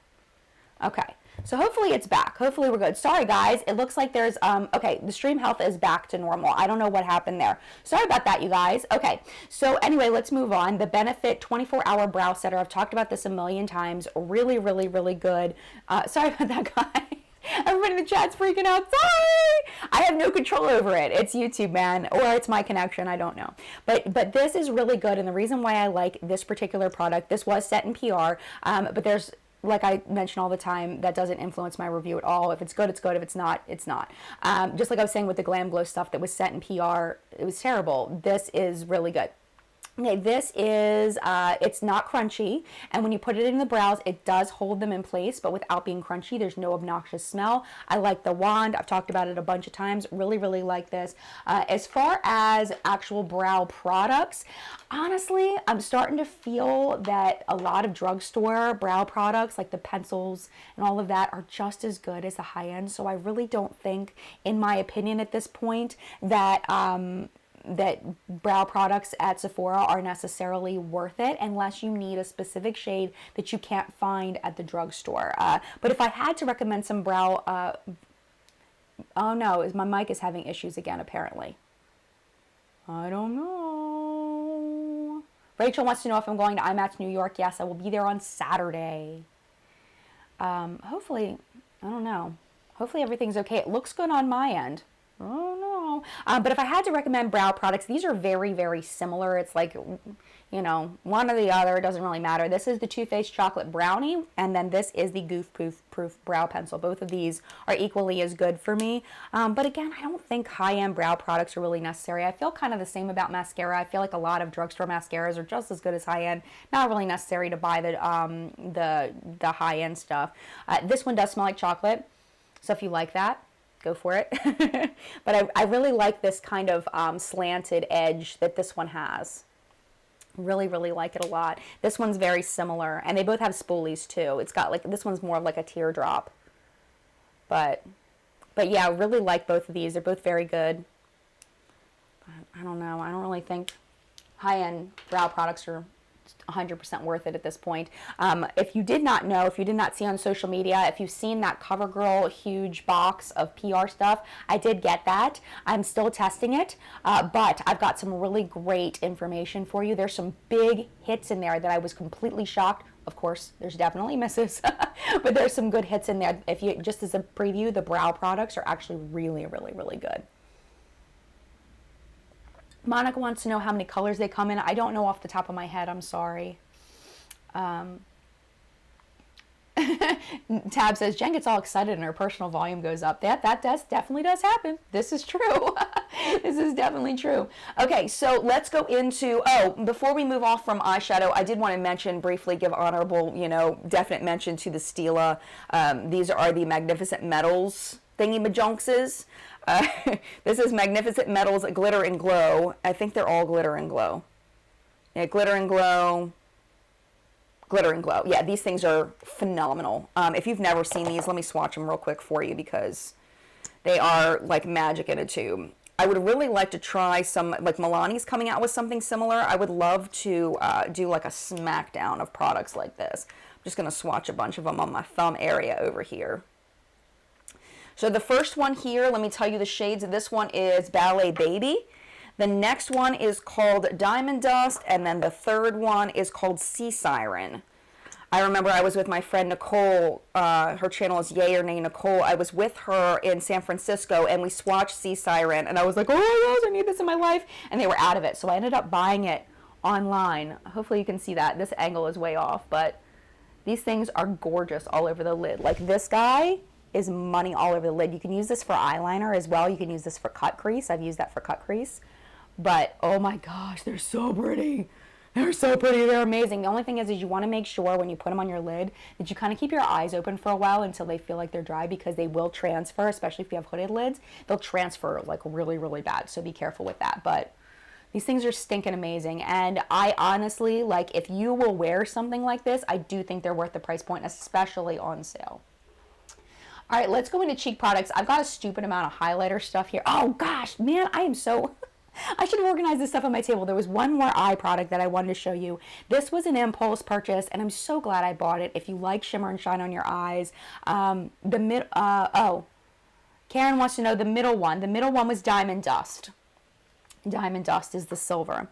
Okay, So hopefully it's back. Hopefully we're good. Sorry guys, it looks like there's okay, the stream health is back to normal. I don't know what happened there. Sorry about that, you guys. Okay, so anyway, let's move on. The Benefit 24-hour brow setter. I've talked about this a million times. Really, really, really good. Sorry about that, guy. Everybody in the chat's freaking out. Sorry, I have no control over it. It's YouTube, man, or it's my connection. I don't know. But this is really good, and the reason why I like this particular product, this was set in PR, but there's, like I mention all the time, that doesn't influence my review at all. If it's good, it's good. If it's not, it's not. Just like I was saying with the Glam Glow stuff that was set in PR, it was terrible. This is really good. Okay, this is, it's not crunchy, and when you put it in the brows, it does hold them in place, but without being crunchy. There's no obnoxious smell. I like the wand. I've talked about it a bunch of times. Really, really like this. As far as actual brow products, honestly, I'm starting to feel that a lot of drugstore brow products, like the pencils and all of that, are just as good as the high end, so I really don't think, in my opinion at this point, that that brow products at Sephora are necessarily worth it unless you need a specific shade that you can't find at the drugstore. But if I had to recommend some brow, oh no, my mic is having issues again apparently. I don't know. Rachel wants to know if I'm going to IMAX New York. Yes, I will be there on Saturday. Hopefully, I don't know. Hopefully everything's okay. It looks good on my end. Oh no. But if I had to recommend brow products, these are very, very similar. It's like, you know, one or the other. It doesn't really matter. This is the Too Faced Chocolate Brownie, and then this is the Goof Proof Brow Pencil. Both of these are equally as good for me. But again, I don't think high-end brow products are really necessary. I feel kind of the same about mascara. I feel like a lot of drugstore mascaras are just as good as high-end. Not really necessary to buy the high-end stuff. This one does smell like chocolate, so if you like that, go for it. But I really like this kind of slanted edge that this one has. Really, really like it a lot. This one's very similar, and they both have spoolies too. It's got like, this one's more like a teardrop. But yeah, I really like both of these. They're both very good. I don't know. I don't really think high-end brow products are 100% worth it at this point. If you did not know, if you did not see on social media, if you've seen that CoverGirl huge box of PR stuff, I did get that. I'm still testing it, but I've got some really great information for you. There's some big hits in there that I was completely shocked. Of course, there's definitely misses, but there's some good hits in there. If you, just as a preview, the brow products are actually really, really, really good. Monica wants to know how many colors they come in. I don't know off the top of my head. I'm sorry. Tab says, Jen gets all excited and her personal volume goes up. That definitely does happen. This is true. This is definitely true. Okay, so let's go into, before we move off from eyeshadow, I did want to mention, briefly give honorable, definite mention to the Stila. These are the Magnificent Metals thingy-majunkses. This is Magnificent Metals Glitter and Glow. I think they're all Glitter and Glow. Yeah, Glitter and Glow. Glitter and Glow. Yeah, these things are phenomenal. If you've never seen these, let me swatch them real quick for you because they are like magic in a tube. I would really like to try some, like Milani's coming out with something similar. I would love to do like a smackdown of products like this. I'm just going to swatch a bunch of them on my thumb area over here. So the first one here, let me tell you the shades. This one is Ballet Baby. The next one is called Diamond Dust, and then the third one is called Sea Siren. I remember I was with my friend Nicole. Her channel is Yay or Nay Nicole. I was with her in San Francisco, and we swatched Sea Siren, and I was like, oh my gosh, I need this in my life, and they were out of it. So I ended up buying it online. Hopefully you can see that. This angle is way off, but these things are gorgeous all over the lid. Like this guy is money all over the lid. You can use this for eyeliner as well. You can use this for cut crease. I've used that for cut crease. But oh my gosh, they're so pretty. They're so pretty. They're amazing. The only thing is you want to make sure when you put them on your lid that you kind of keep your eyes open for a while until they feel like they're dry, because they will transfer, especially if you have hooded lids. They'll transfer like really, really bad. So be careful with that. But these things are stinking amazing. And I honestly, like, if you will wear something like this, I do think they're worth the price point, especially on sale. All right, let's go into cheek products. I've got a stupid amount of highlighter stuff here. Oh gosh, man, I am so I should have organized this stuff on my table. There was one more eye product that I wanted to show you. This was an impulse purchase, and I'm so glad I bought it. If you like shimmer and shine on your eyes, Karen wants to know the middle one. The middle one was Diamond Dust. Diamond Dust is the silver.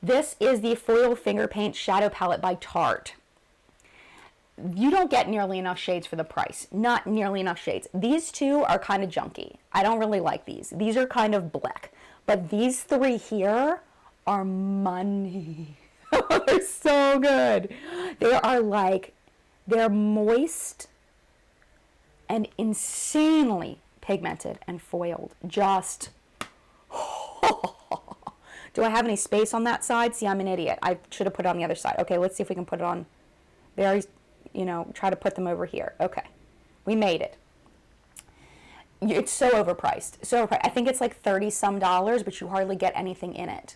This is the Foil Finger Paint Shadow Palette by Tarte. You don't get nearly enough shades for the price. Not nearly enough shades. These two are kind of junky. I don't really like these. These are kind of black. But these three here are money. They're so good. They're moist and insanely pigmented and foiled. Just, do I have any space on that side? See, I'm an idiot. I should have put it on the other side. Okay, let's see if we can put it on very, try to put them over here. Okay, we made it. It's so overpriced. So overpriced. I think it's like $30 some, but you hardly get anything in it.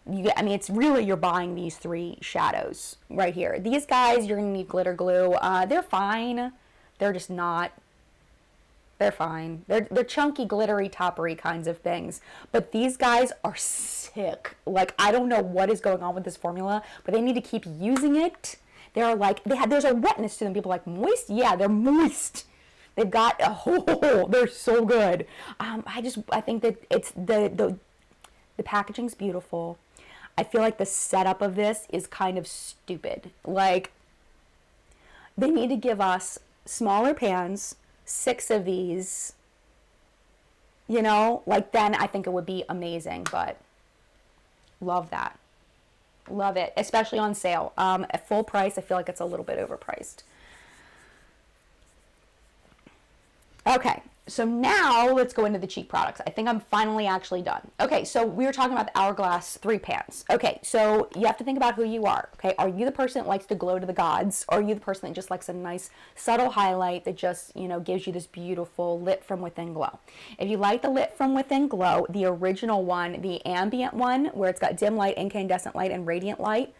It's really, you're buying these three shadows right here. These guys, you're going to need glitter glue. They're fine. They're just not. They're fine. They're chunky, glittery, toppery kinds of things. But these guys are sick. Like, I don't know what is going on with this formula, but they need to keep using it. They're like, there's a wetness to them. People are like, moist? Yeah, they're moist. They've got a whole, they're so good. I think that it's the packaging's beautiful. I feel like the setup of this is kind of stupid. Like, they need to give us smaller pans, 6 of these, then I think it would be amazing. But love that. Love it, especially on sale. At full price, I feel like it's a little bit overpriced. Okay, so now let's go into the cheap products. I think I'm finally actually done. Okay, so we were talking about the Hourglass 3 pans. Okay, so you have to think about who you are. Okay, are you the person that likes to glow to the gods? Or are you the person that just likes a nice subtle highlight that just, gives you this beautiful lit from within glow? If you like the lit from within glow, the original one, the ambient one, where it's got dim light, incandescent light, and radiant light,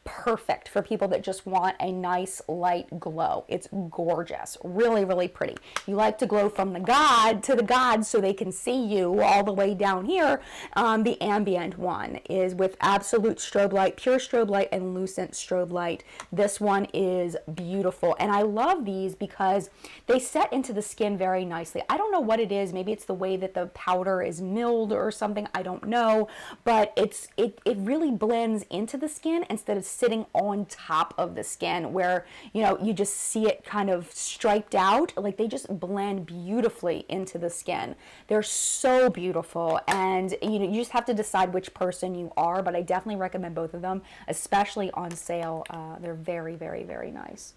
perfect for people that just want a nice light glow. It's gorgeous, really, really pretty. You like to glow from the god to the gods so they can see you all the way down here. The ambient one is with absolute strobe light, pure strobe light, and lucent strobe light. This one is beautiful, and I love these because they set into the skin very nicely. I don't know what it is. Maybe it's the way that the powder is milled or something. I don't know, but it really blends into the skin instead of sitting on top of the skin where you just see it kind of striped out. Like, they just blend beautifully into the skin. They're so beautiful, and you just have to decide which person you are, but I definitely recommend both of them, especially on sale. They're very, very, very nice.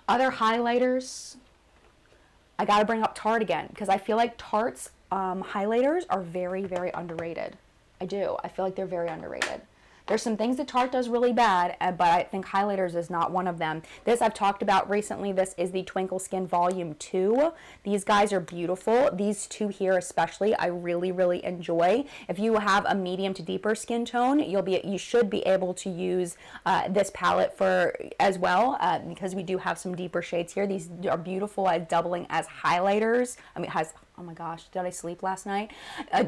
Other highlighters, I gotta bring up Tarte again because I feel like Tarte's highlighters are very, very underrated. I do. I feel like they're very underrated. There's some things that Tarte does really bad, but I think highlighters is not one of them. This I've talked about recently. This is the Twinkle Skin Volume 2. These guys are beautiful. These two here especially, I really, really enjoy. If you have a medium to deeper skin tone, you should be able to use this palette as well because we do have some deeper shades here. These are beautiful at doubling as highlighters. Oh my gosh, did I sleep last night?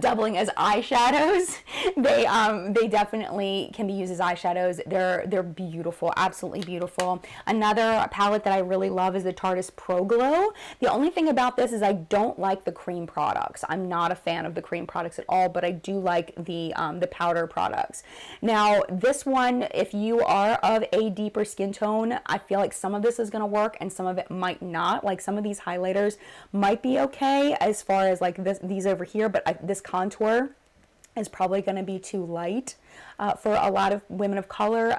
Doubling as eyeshadows. They definitely can be used as eyeshadows. They're beautiful, absolutely beautiful. Another palette that I really love is the Tarte Pro Glow. The only thing about this is I don't like the cream products. I'm not a fan of the cream products at all, but I do like the powder products. Now, this one, if you are of a deeper skin tone, I feel like some of this is going to work and some of it might not. Like, some of these highlighters might be okay as far as like these over here, but this contour is probably going to be too light for a lot of women of color.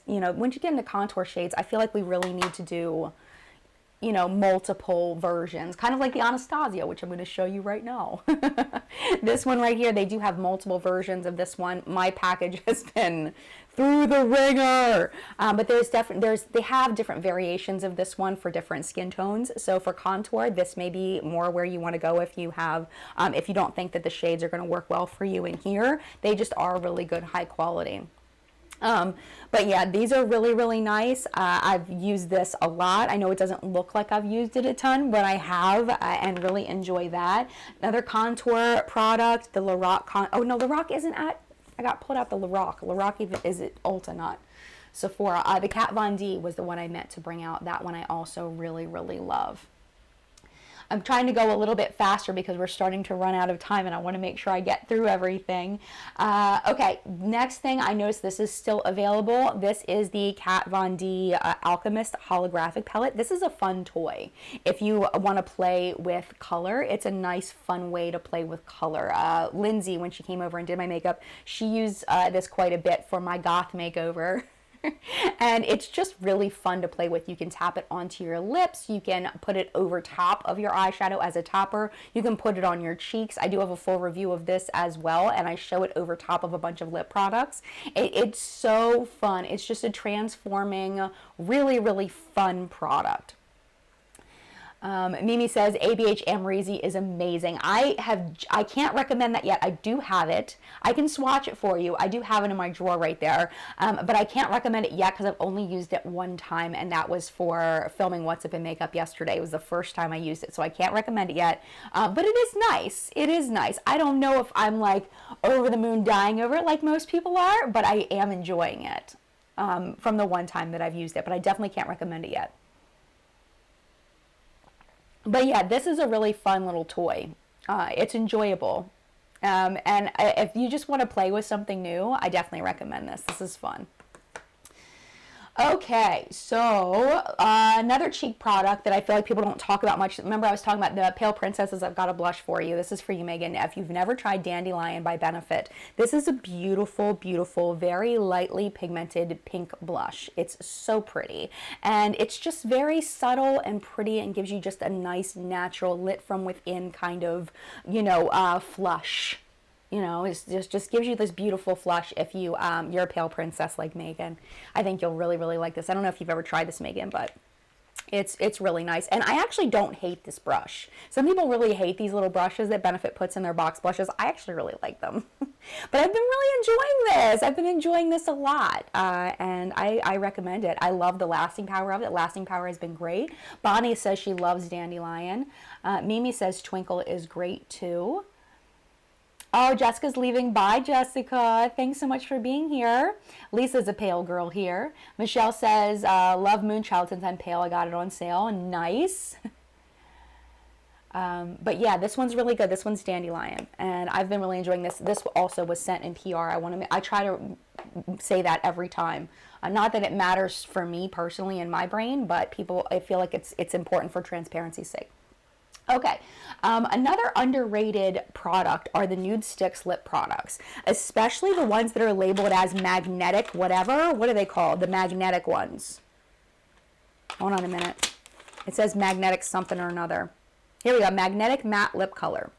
When you get into contour shades, I feel like we really need to do multiple versions, kind of like the Anastasia, which I'm going to show you right now. This one right here, they do have multiple versions of this one. My package has been through the ringer, but they have different variations of this one for different skin tones. So for contour, this may be more where you want to go if you have, if you don't think that the shades are going to work well for you in here. They just are really good, high quality. But yeah, these are really, really nice. I've used this a lot. I know it doesn't look like I've used it a ton, but I have, and really enjoy that. Another contour product, the Lorac oh no, Lorac isn't at, I got pulled out the Lorac. Lorac even is it Ulta, not Sephora. The Kat Von D was the one I meant to bring out. That one I also really, really love. I'm trying to go a little bit faster because we're starting to run out of time and I want to make sure I get through everything. Okay, next thing, I noticed this is still available. This is the Kat Von D Alchemist holographic palette. This is a fun toy. If you want to play with color, it's a nice fun way to play with color. Lindsay, when she came over and did my makeup, she used this quite a bit for my goth makeover. And it's just really fun to play with. You can tap it onto your lips. You can put it over top of your eyeshadow as a topper. You can put it on your cheeks. I do have a full review of this as well, and I show it over top of a bunch of lip products. It's so fun. It's just a transforming, really, really fun product. Mimi says ABH Amrezy is amazing. I can't recommend that yet. I do have it. I can swatch it for you. I do have it in my drawer right there. But I can't recommend it yet because I've only used it one time, and that was for filming What's Up in Makeup yesterday. It was the first time I used it, so I can't recommend it yet. But it is nice. It is nice. I don't know if I'm like over the moon dying over it like most people are, but I am enjoying it from the one time that I've used it. But I definitely can't recommend it yet. But yeah, this is a really fun little toy. It's enjoyable. And if you just want to play with something new, I definitely recommend this. This is fun. Okay, so another cheek product that I feel like people don't talk about much. Remember I was talking about the Pale Princesses. I've got a blush for you. This is for you, Megan. If you've never tried Dandelion by Benefit, this is a beautiful, beautiful, very lightly pigmented pink blush. It's so pretty. And it's just very subtle and pretty and gives you just a nice, natural, lit from within kind of, you know, flush. You know, it just gives you this beautiful flush if you're a pale princess like Megan. I think you'll really, really like this. I don't know if you've ever tried this, Megan, but it's really nice. And I actually don't hate this brush. Some people really hate these little brushes that Benefit puts in their box blushes. I actually really like them. But I've been really enjoying this. I've been enjoying this a lot. And I recommend it. I love the lasting power of it. Lasting power has been great. Bonnie says she loves Dandelion. Mimi says Twinkle is great too. Oh, Jessica's leaving. Bye, Jessica. Thanks so much for being here. Lisa's a pale girl here. Michelle says, love Moonchild since I'm pale. I got it on sale. Nice. But yeah, this one's really good. This one's Dandelion. And I've been really enjoying this. This also was sent in PR. I try to say that every time. Not that it matters for me personally in my brain, but I feel like it's important for transparency's sake. Okay, another underrated product are the Nude Sticks lip products, especially the ones that are labeled as magnetic whatever. What are they called? The magnetic ones. Hold on a minute. It says magnetic something or another. Here we go, magnetic matte lip color.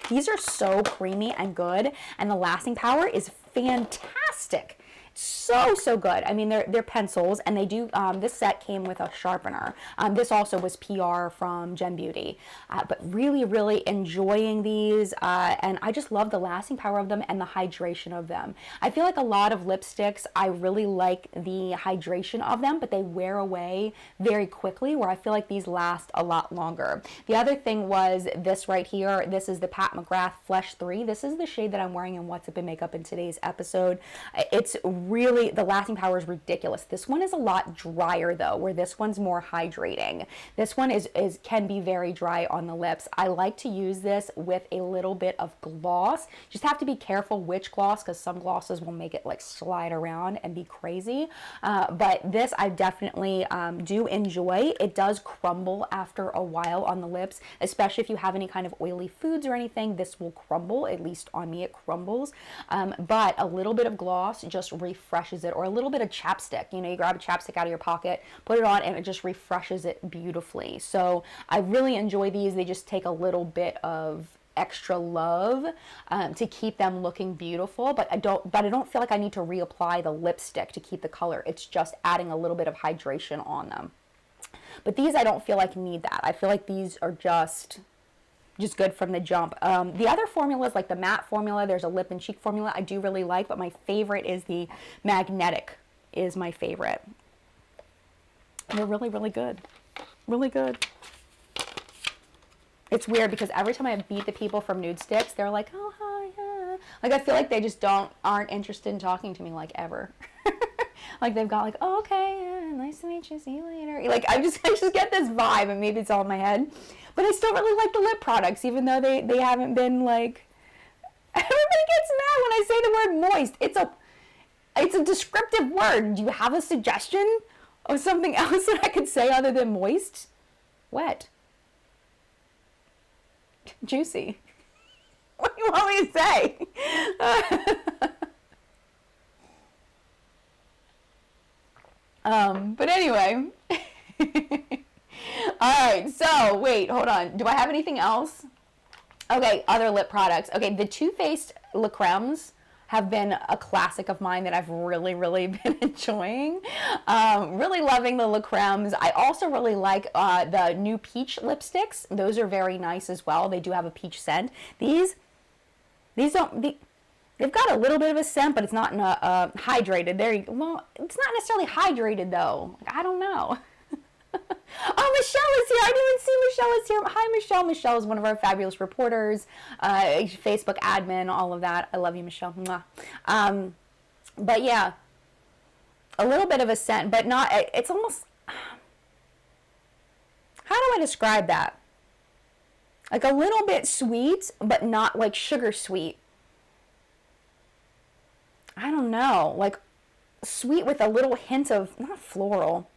These are so creamy and good, and the lasting power is fantastic. So good. I mean, they're pencils, and they do, this set came with a sharpener. This also was PR from Gen Beauty, but really enjoying these, and I just love the lasting power of them and the hydration of them. I feel like a lot of lipsticks, I really like the hydration of them, but they wear away very quickly, where I feel like these last a lot longer. The other thing was this right here. This is the Pat McGrath Flesh 3. This is the shade that I'm wearing in What's Up in Makeup in today's episode. It's really, the lasting power is ridiculous. This one is a lot drier though, where this one's more hydrating. This one can be very dry on the lips. I like to use this with a little bit of gloss. Just have to be careful which gloss, because some glosses will make it like slide around and be crazy. But this I definitely do enjoy. It does crumble after a while on the lips, especially if you have any kind of oily foods or anything. This will crumble, at least on me it crumbles. But a little bit of gloss just refreshes it, or a little bit of chapstick. You know, you grab a chapstick out of your pocket, put it on, and it just refreshes it beautifully. So I really enjoy these. They just take a little bit of extra love to keep them looking beautiful, but I don't feel like I need to reapply the lipstick to keep the color. It's just adding a little bit of hydration on them. But these, I don't feel like need that. I feel like these are just just good from the jump. The other formulas, like the matte formula, there's a lip and cheek formula I do really like, but my favorite is the magnetic is my favorite. They're really, really good. Really good. It's weird because every time I beat the people from Nude Sticks, they're like, oh, hi, yeah. Like, I feel like they just aren't interested in talking to me, like, ever. Like, they've got, like, oh, okay, yeah, nice to meet you, see you later. Like, I just get this vibe, and maybe it's all in my head. But I still really like the lip products, even though they haven't been, like, everybody gets mad when I say the word moist. It's a descriptive word. Do you have a suggestion of something else that I could say other than moist? Wet. Juicy. What do you want me to say? But anyway. Alright, so wait, hold on. Do I have anything else? Okay, other lip products. Okay, the Too Faced Le Cremes have been a classic of mine that I've really, really been enjoying. Really loving the Le Cremes. I also really like the new peach lipsticks. Those are very nice as well. They do have a peach scent. They've got a little bit of a scent, but it's not hydrated. Well, it's not necessarily hydrated though. I don't know. Oh, Michelle is here. I didn't even see Michelle is here. Hi, Michelle. Michelle is one of our fabulous reporters, Facebook admin, all of that. I love you, Michelle. Mwah. But yeah, a little bit of a scent, but not, it's almost, how do I describe that? Like a little bit sweet, but not like sugar sweet. I don't know, like sweet with a little hint of, not floral.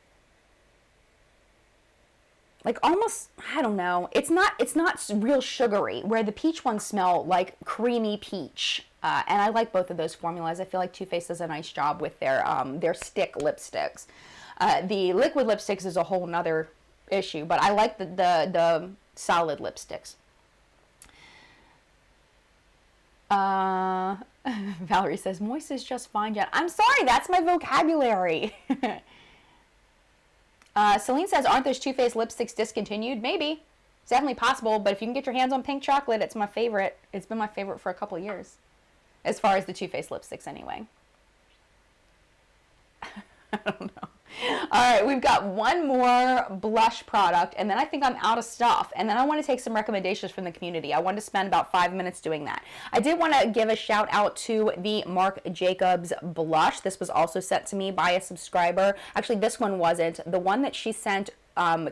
Like almost, I don't know. It's not real sugary, where the peach ones smell like creamy peach. And I like both of those formulas. I feel like Too Faced does a nice job with their stick lipsticks. The liquid lipsticks is a whole nother issue, but I like the solid lipsticks. Valerie says, moist is just fine, Jen. I'm sorry, that's my vocabulary. Celine says, aren't those Too Faced lipsticks discontinued? Maybe. It's definitely possible, but if you can get your hands on pink chocolate, it's my favorite. It's been my favorite for a couple of years. As far as the Too Faced lipsticks, anyway. I don't know. All right, we've got one more blush product, and then I think I'm out of stuff. And then I want to take some recommendations from the community. I wanted to spend about 5 minutes doing that. I did want to give a shout out to the Marc Jacobs blush. This was also sent to me by a subscriber. Actually, this one wasn't. The one that she sent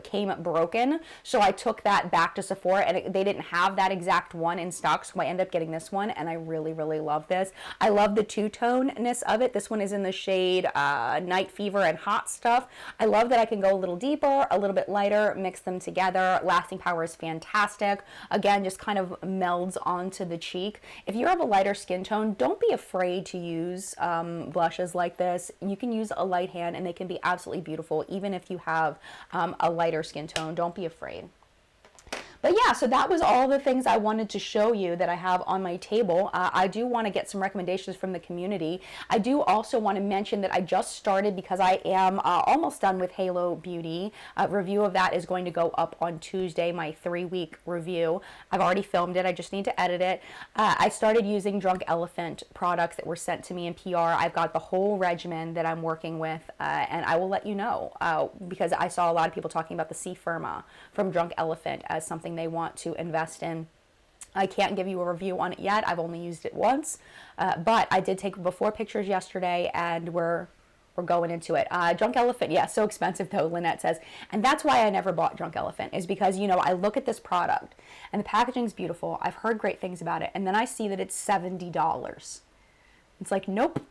came broken, so I took that back to Sephora, and they didn't have that exact one in stock, so I ended up getting this one, and I really, really love this. I love the two-tone-ness of it. This one is in the shade Night Fever and Hot Stuff. I love that I can go a little deeper, a little bit lighter, mix them together. Lasting power is fantastic. Again, just kind of melds onto the cheek. If you have a lighter skin tone, don't be afraid to use blushes like this. You can use a light hand, and they can be absolutely beautiful, even if you have a lighter skin tone. Don't be afraid. But yeah, so that was all the things I wanted to show you that I have on my table. I do want to get some recommendations from the community. I do also want to mention that I just started, because I am almost done with Halo Beauty. Review of that is going to go up on Tuesday, my 3-week review. I've already filmed it. I just need to edit it. I started using Drunk Elephant products that were sent to me in PR. I've got the whole regimen that I'm working with, and I will let you know, because I saw a lot of people talking about the C Firma from Drunk Elephant as something they want to invest in. I can't give you a review on it yet. I've only used it once, but I did take before pictures yesterday, and we're going into it. Drunk Elephant, yeah, so expensive though, Lynette says. And that's why I never bought Drunk Elephant, is because, you know, I look at this product and the packaging's beautiful. I've heard great things about it. And then I see that it's $70. It's like, nope.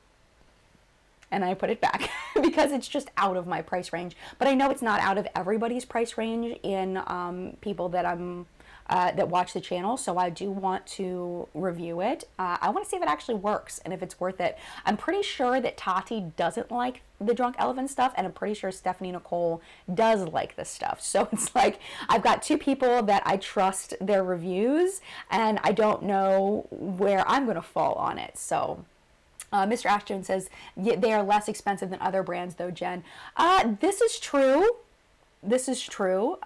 And I put it back because it's just out of my price range. But I know it's not out of everybody's price range in people that that watch the channel. So I do want to review it. I want to see if it actually works and if it's worth it. I'm pretty sure that Tati doesn't like the Drunk Elephant stuff, and I'm pretty sure Stephanie Nicole does like this stuff. So it's like I've got two people that I trust their reviews, and I don't know where I'm going to fall on it. So Mr. Ashton says, yeah, they are less expensive than other brands though, Jen. This is true. This is true.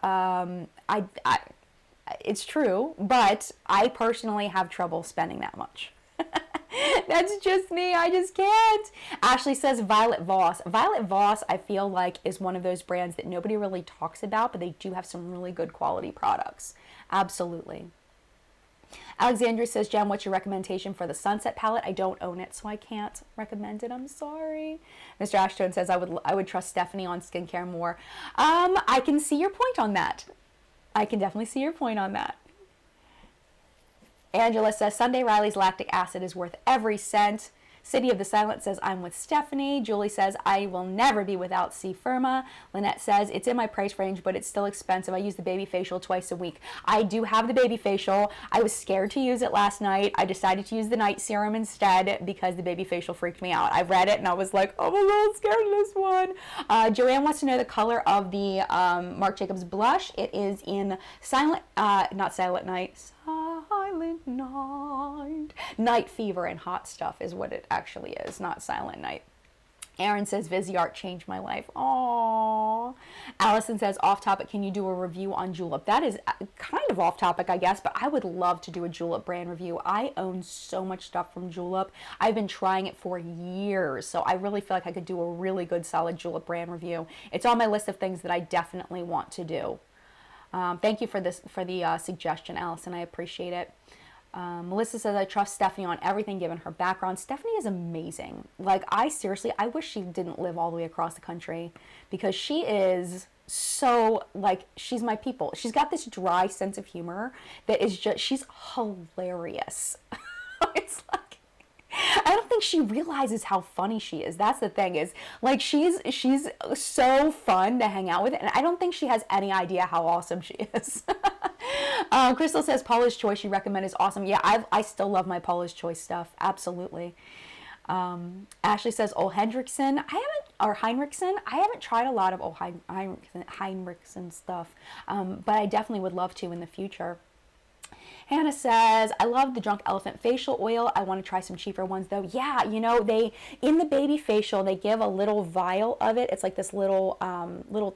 It's true, but I personally have trouble spending that much. That's just me. I just can't. Ashley says Violet Voss. Violet Voss, I feel like, is one of those brands that nobody really talks about, but they do have some really good quality products. Absolutely. Alexandra says, Jen, what's your recommendation for the Sunset palette? I don't own it, so I can't recommend it. I'm sorry. Mr. Ashton says, I would trust Stephanie on skincare more. I can see your point on that. I can definitely see your point on that. Angela says, Sunday Riley's lactic acid is worth every cent. City of the Silent says, I'm with Stephanie. Julie says, I will never be without C Firma. Lynette says, it's in my price range, but it's still expensive. I use the baby facial twice a week. I do have the baby facial. I was scared to use it last night. I decided to use the night serum instead because the baby facial freaked me out. I read it and I was like, I'm a little scared of this one. Joanne wants to know the color of the Marc Jacobs blush. It is in not Silent Night. Silent Night. Night Fever and Hot Stuff is what it actually is, not Silent Night. Aaron says, Viseart changed my life. Aww. Allison says, off topic, can you do a review on Julep? That is kind of off topic, I guess, but I would love to do a Julep brand review. I own so much stuff from Julep. I've been trying it for years, so I really feel like I could do a really good, solid Julep brand review. It's on my list of things that I definitely want to do. Thank you for the suggestion, Allison. I appreciate it. Melissa says, I trust Stephanie on everything given her background. Stephanie is amazing. Like, I wish she didn't live all the way across the country because she is so, like, she's my people. She's got this dry sense of humor that is just, she's hilarious. It's like, I don't think she realizes how funny she is. That's the thing is, like, she's so fun to hang out with, and I don't think she has any idea how awesome she is. Crystal says Paula's Choice you recommend is awesome. Yeah, I still love my Paula's Choice stuff. Absolutely. Ashley says Ole Hendrickson. Heinrichsen. I haven't tried a lot of Ole Heinrichsen stuff, but I definitely would love to in the future. Hannah says, I love the Drunk Elephant facial oil. I want to try some cheaper ones though. Yeah, you know, in the baby facial, they give a little vial of it. It's like this little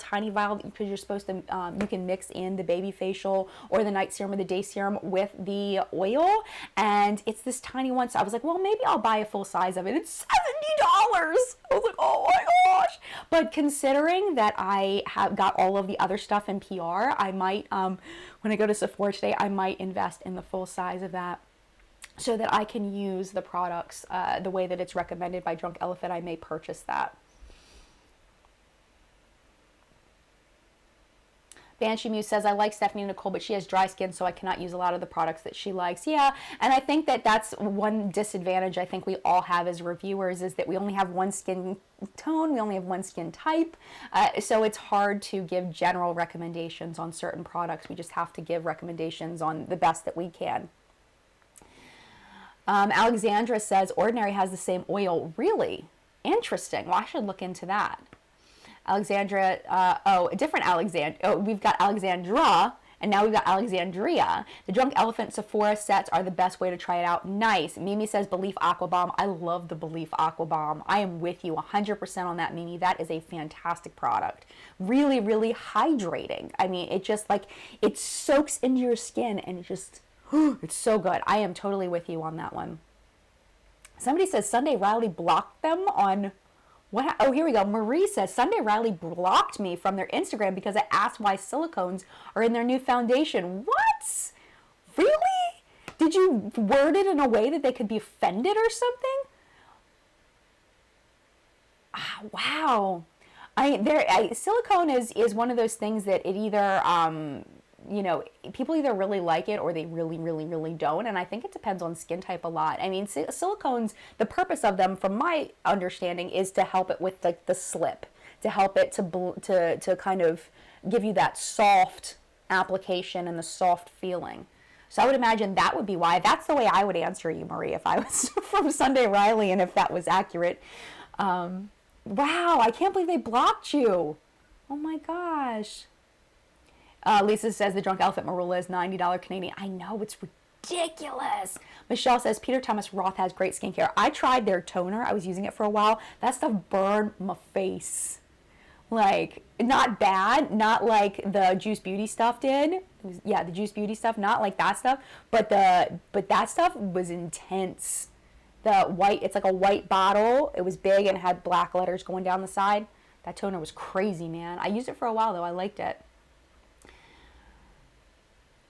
tiny vial because you're supposed to, you can mix in the baby facial or the night serum or the day serum with the oil. And it's this tiny one. So I was like, well, maybe I'll buy a full size of it. It's $70. I was like, oh my gosh. But considering that I have got all of the other stuff in PR, I might, when I go to Sephora today, I might invest in the full size of that so that I can use the products the way that it's recommended by Drunk Elephant. I may purchase that. Banshee Muse says, I like Stephanie and Nicole, but she has dry skin, so I cannot use a lot of the products that she likes. Yeah, and I think that that's one disadvantage I think we all have as reviewers is that we only have one skin tone, we only have one skin type, so it's hard to give general recommendations on certain products. We just have to give recommendations on the best that we can. Alexandra says, Ordinary has the same oil. Really? Interesting. Well, I should look into that. Alexandra, a different Alexandra. Oh, we've got Alexandra, and now we've got Alexandria. The Drunk Elephant Sephora sets are the best way to try it out. Nice. Mimi says Belief Aqua Bomb. I love the Belief Aqua Bomb. I am with you 100% on that, Mimi. That is a fantastic product. Really, really hydrating. I mean, it just like, it soaks into your skin and it just, it's so good. I am totally with you on that one. Somebody says Sunday Riley blocked them on... What? Oh, here we go. Marie says, Sunday Riley blocked me from their Instagram because I asked why silicones are in their new foundation. What? Really? Did you word it in a way that they could be offended or something? Wow. Silicone is one of those things that it either... you know, people either really like it or they really, really, really don't. And I think it depends on skin type a lot. I mean, silicones, the purpose of them, from my understanding, is to help it with like the slip, to help it to kind of give you that soft application and the soft feeling. So I would imagine that would be why. That's the way I would answer you, Marie, if I was from Sunday Riley and if that was accurate. Wow, I can't believe they blocked you. Oh my gosh. Lisa says the Drunk Elephant Marula is $90 Canadian. I know, it's ridiculous. Michelle says Peter Thomas Roth has great skincare. I tried their toner. I was using it for a while. That stuff burned my face. Like, not bad. Not like the Juice Beauty stuff did. yeah, the Juice Beauty stuff, not like that stuff, but that stuff was intense. The white, it's like a white bottle. It was big and had black letters going down the side. That toner was crazy, man. I used it for a while, though. I liked it.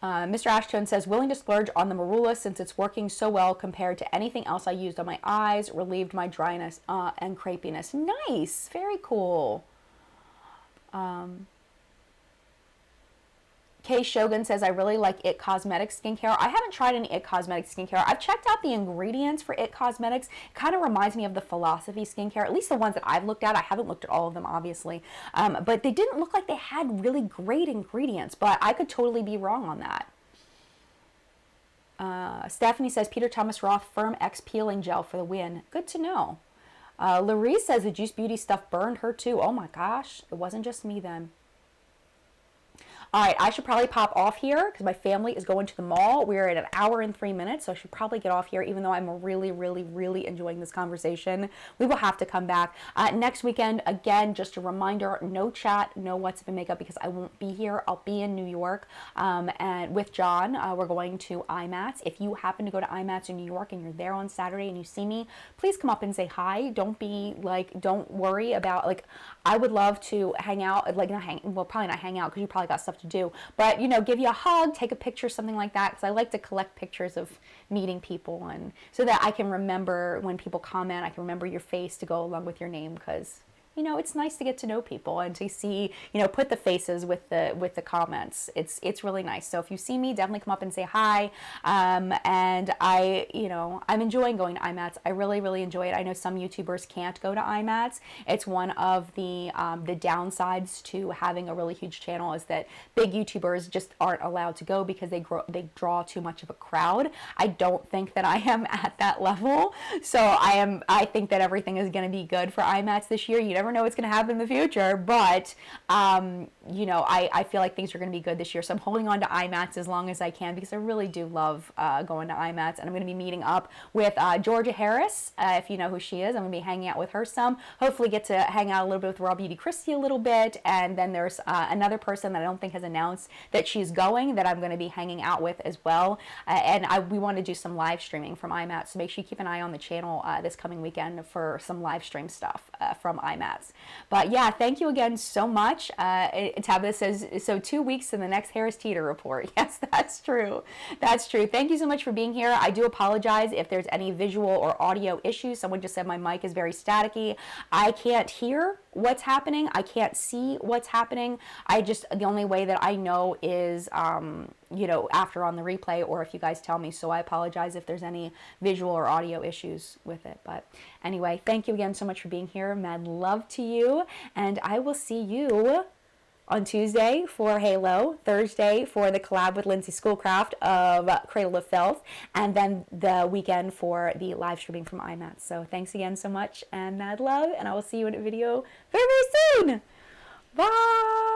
Mr. Ashtone says, willing to splurge on the Marula since it's working so well compared to anything else I used on my eyes, relieved my dryness and crepiness. Nice. Very cool. Kay Shogun says, I really like It Cosmetics skincare. I haven't tried any It Cosmetics skincare. I've checked out the ingredients for It Cosmetics. It kind of reminds me of the Philosophy skincare, at least the ones that I've looked at. I haven't looked at all of them, obviously. But they didn't look like they had really great ingredients, but I could totally be wrong on that. Stephanie says, Peter Thomas Roth Firm X Peeling Gel for the win. Good to know. Laree says the Juice Beauty stuff burned her too. Oh my gosh, it wasn't just me then. All right, I should probably pop off here because my family is going to the mall. We're at 1 hour and 3 minutes, so I should probably get off here, even though I'm really, really, really enjoying this conversation. We will have to come back next weekend. Again, just a reminder, no chat, no WhatsApp and makeup because I won't be here. I'll be in New York and with John. We're going to IMATS. If you happen to go to IMATS in New York and you're there on Saturday and you see me, please come up and say hi. Don't be like, don't worry about, like, I would love to hang out, like, probably not hang out because you probably got stuff to do, but you know, give you a hug, take a picture, something like that, because I like to collect pictures of meeting people, and so that I can remember when people comment, I can remember your face to go along with your name, because you know, it's nice to get to know people and to see, you know, put the faces with the comments. It's really nice. So if you see me, definitely come up and say hi. And I'm enjoying going to IMATS. I really, really enjoy it. I know some YouTubers can't go to IMATS. It's one of the downsides to having a really huge channel is that big YouTubers just aren't allowed to go because they draw too much of a crowd. I don't think that I am at that level. So I think that everything is going to be good for IMATS this year. You never know what's going to happen in the future, but you know, I feel like things are going to be good this year, so I'm holding on to IMATS as long as I can because I really do love going to IMATS, and I'm going to be meeting up with Georgia Harris, if you know who she is. I'm going to be hanging out with her some, hopefully get to hang out a little bit with Raw Beauty Christie a little bit, and then there's another person that I don't think has announced that she's going that I'm going to be hanging out with as well, and we want to do some live streaming from IMATS, so make sure you keep an eye on the channel this coming weekend for some live stream stuff from IMATS. But yeah, thank you again so much. Tabitha says, so 2 weeks to the next Harris Teeter report. Yes, that's true. That's true. Thank you so much for being here. I do apologize if there's any visual or audio issues. Someone just said my mic is very staticky. I can't hear what's happening. I can't see what's happening. The only way that I know is, you know, after on the replay or if you guys tell me. So I apologize if there's any visual or audio issues with it. But anyway, thank you again so much for being here. Mad love to you. And I will see you on Tuesday for Halo, Thursday for the collab with Lindsay Schoolcraft of Cradle of Filth, and then the weekend for the live streaming from IMATS. So thanks again so much and mad love, and I will see you in a video very, very soon. Bye!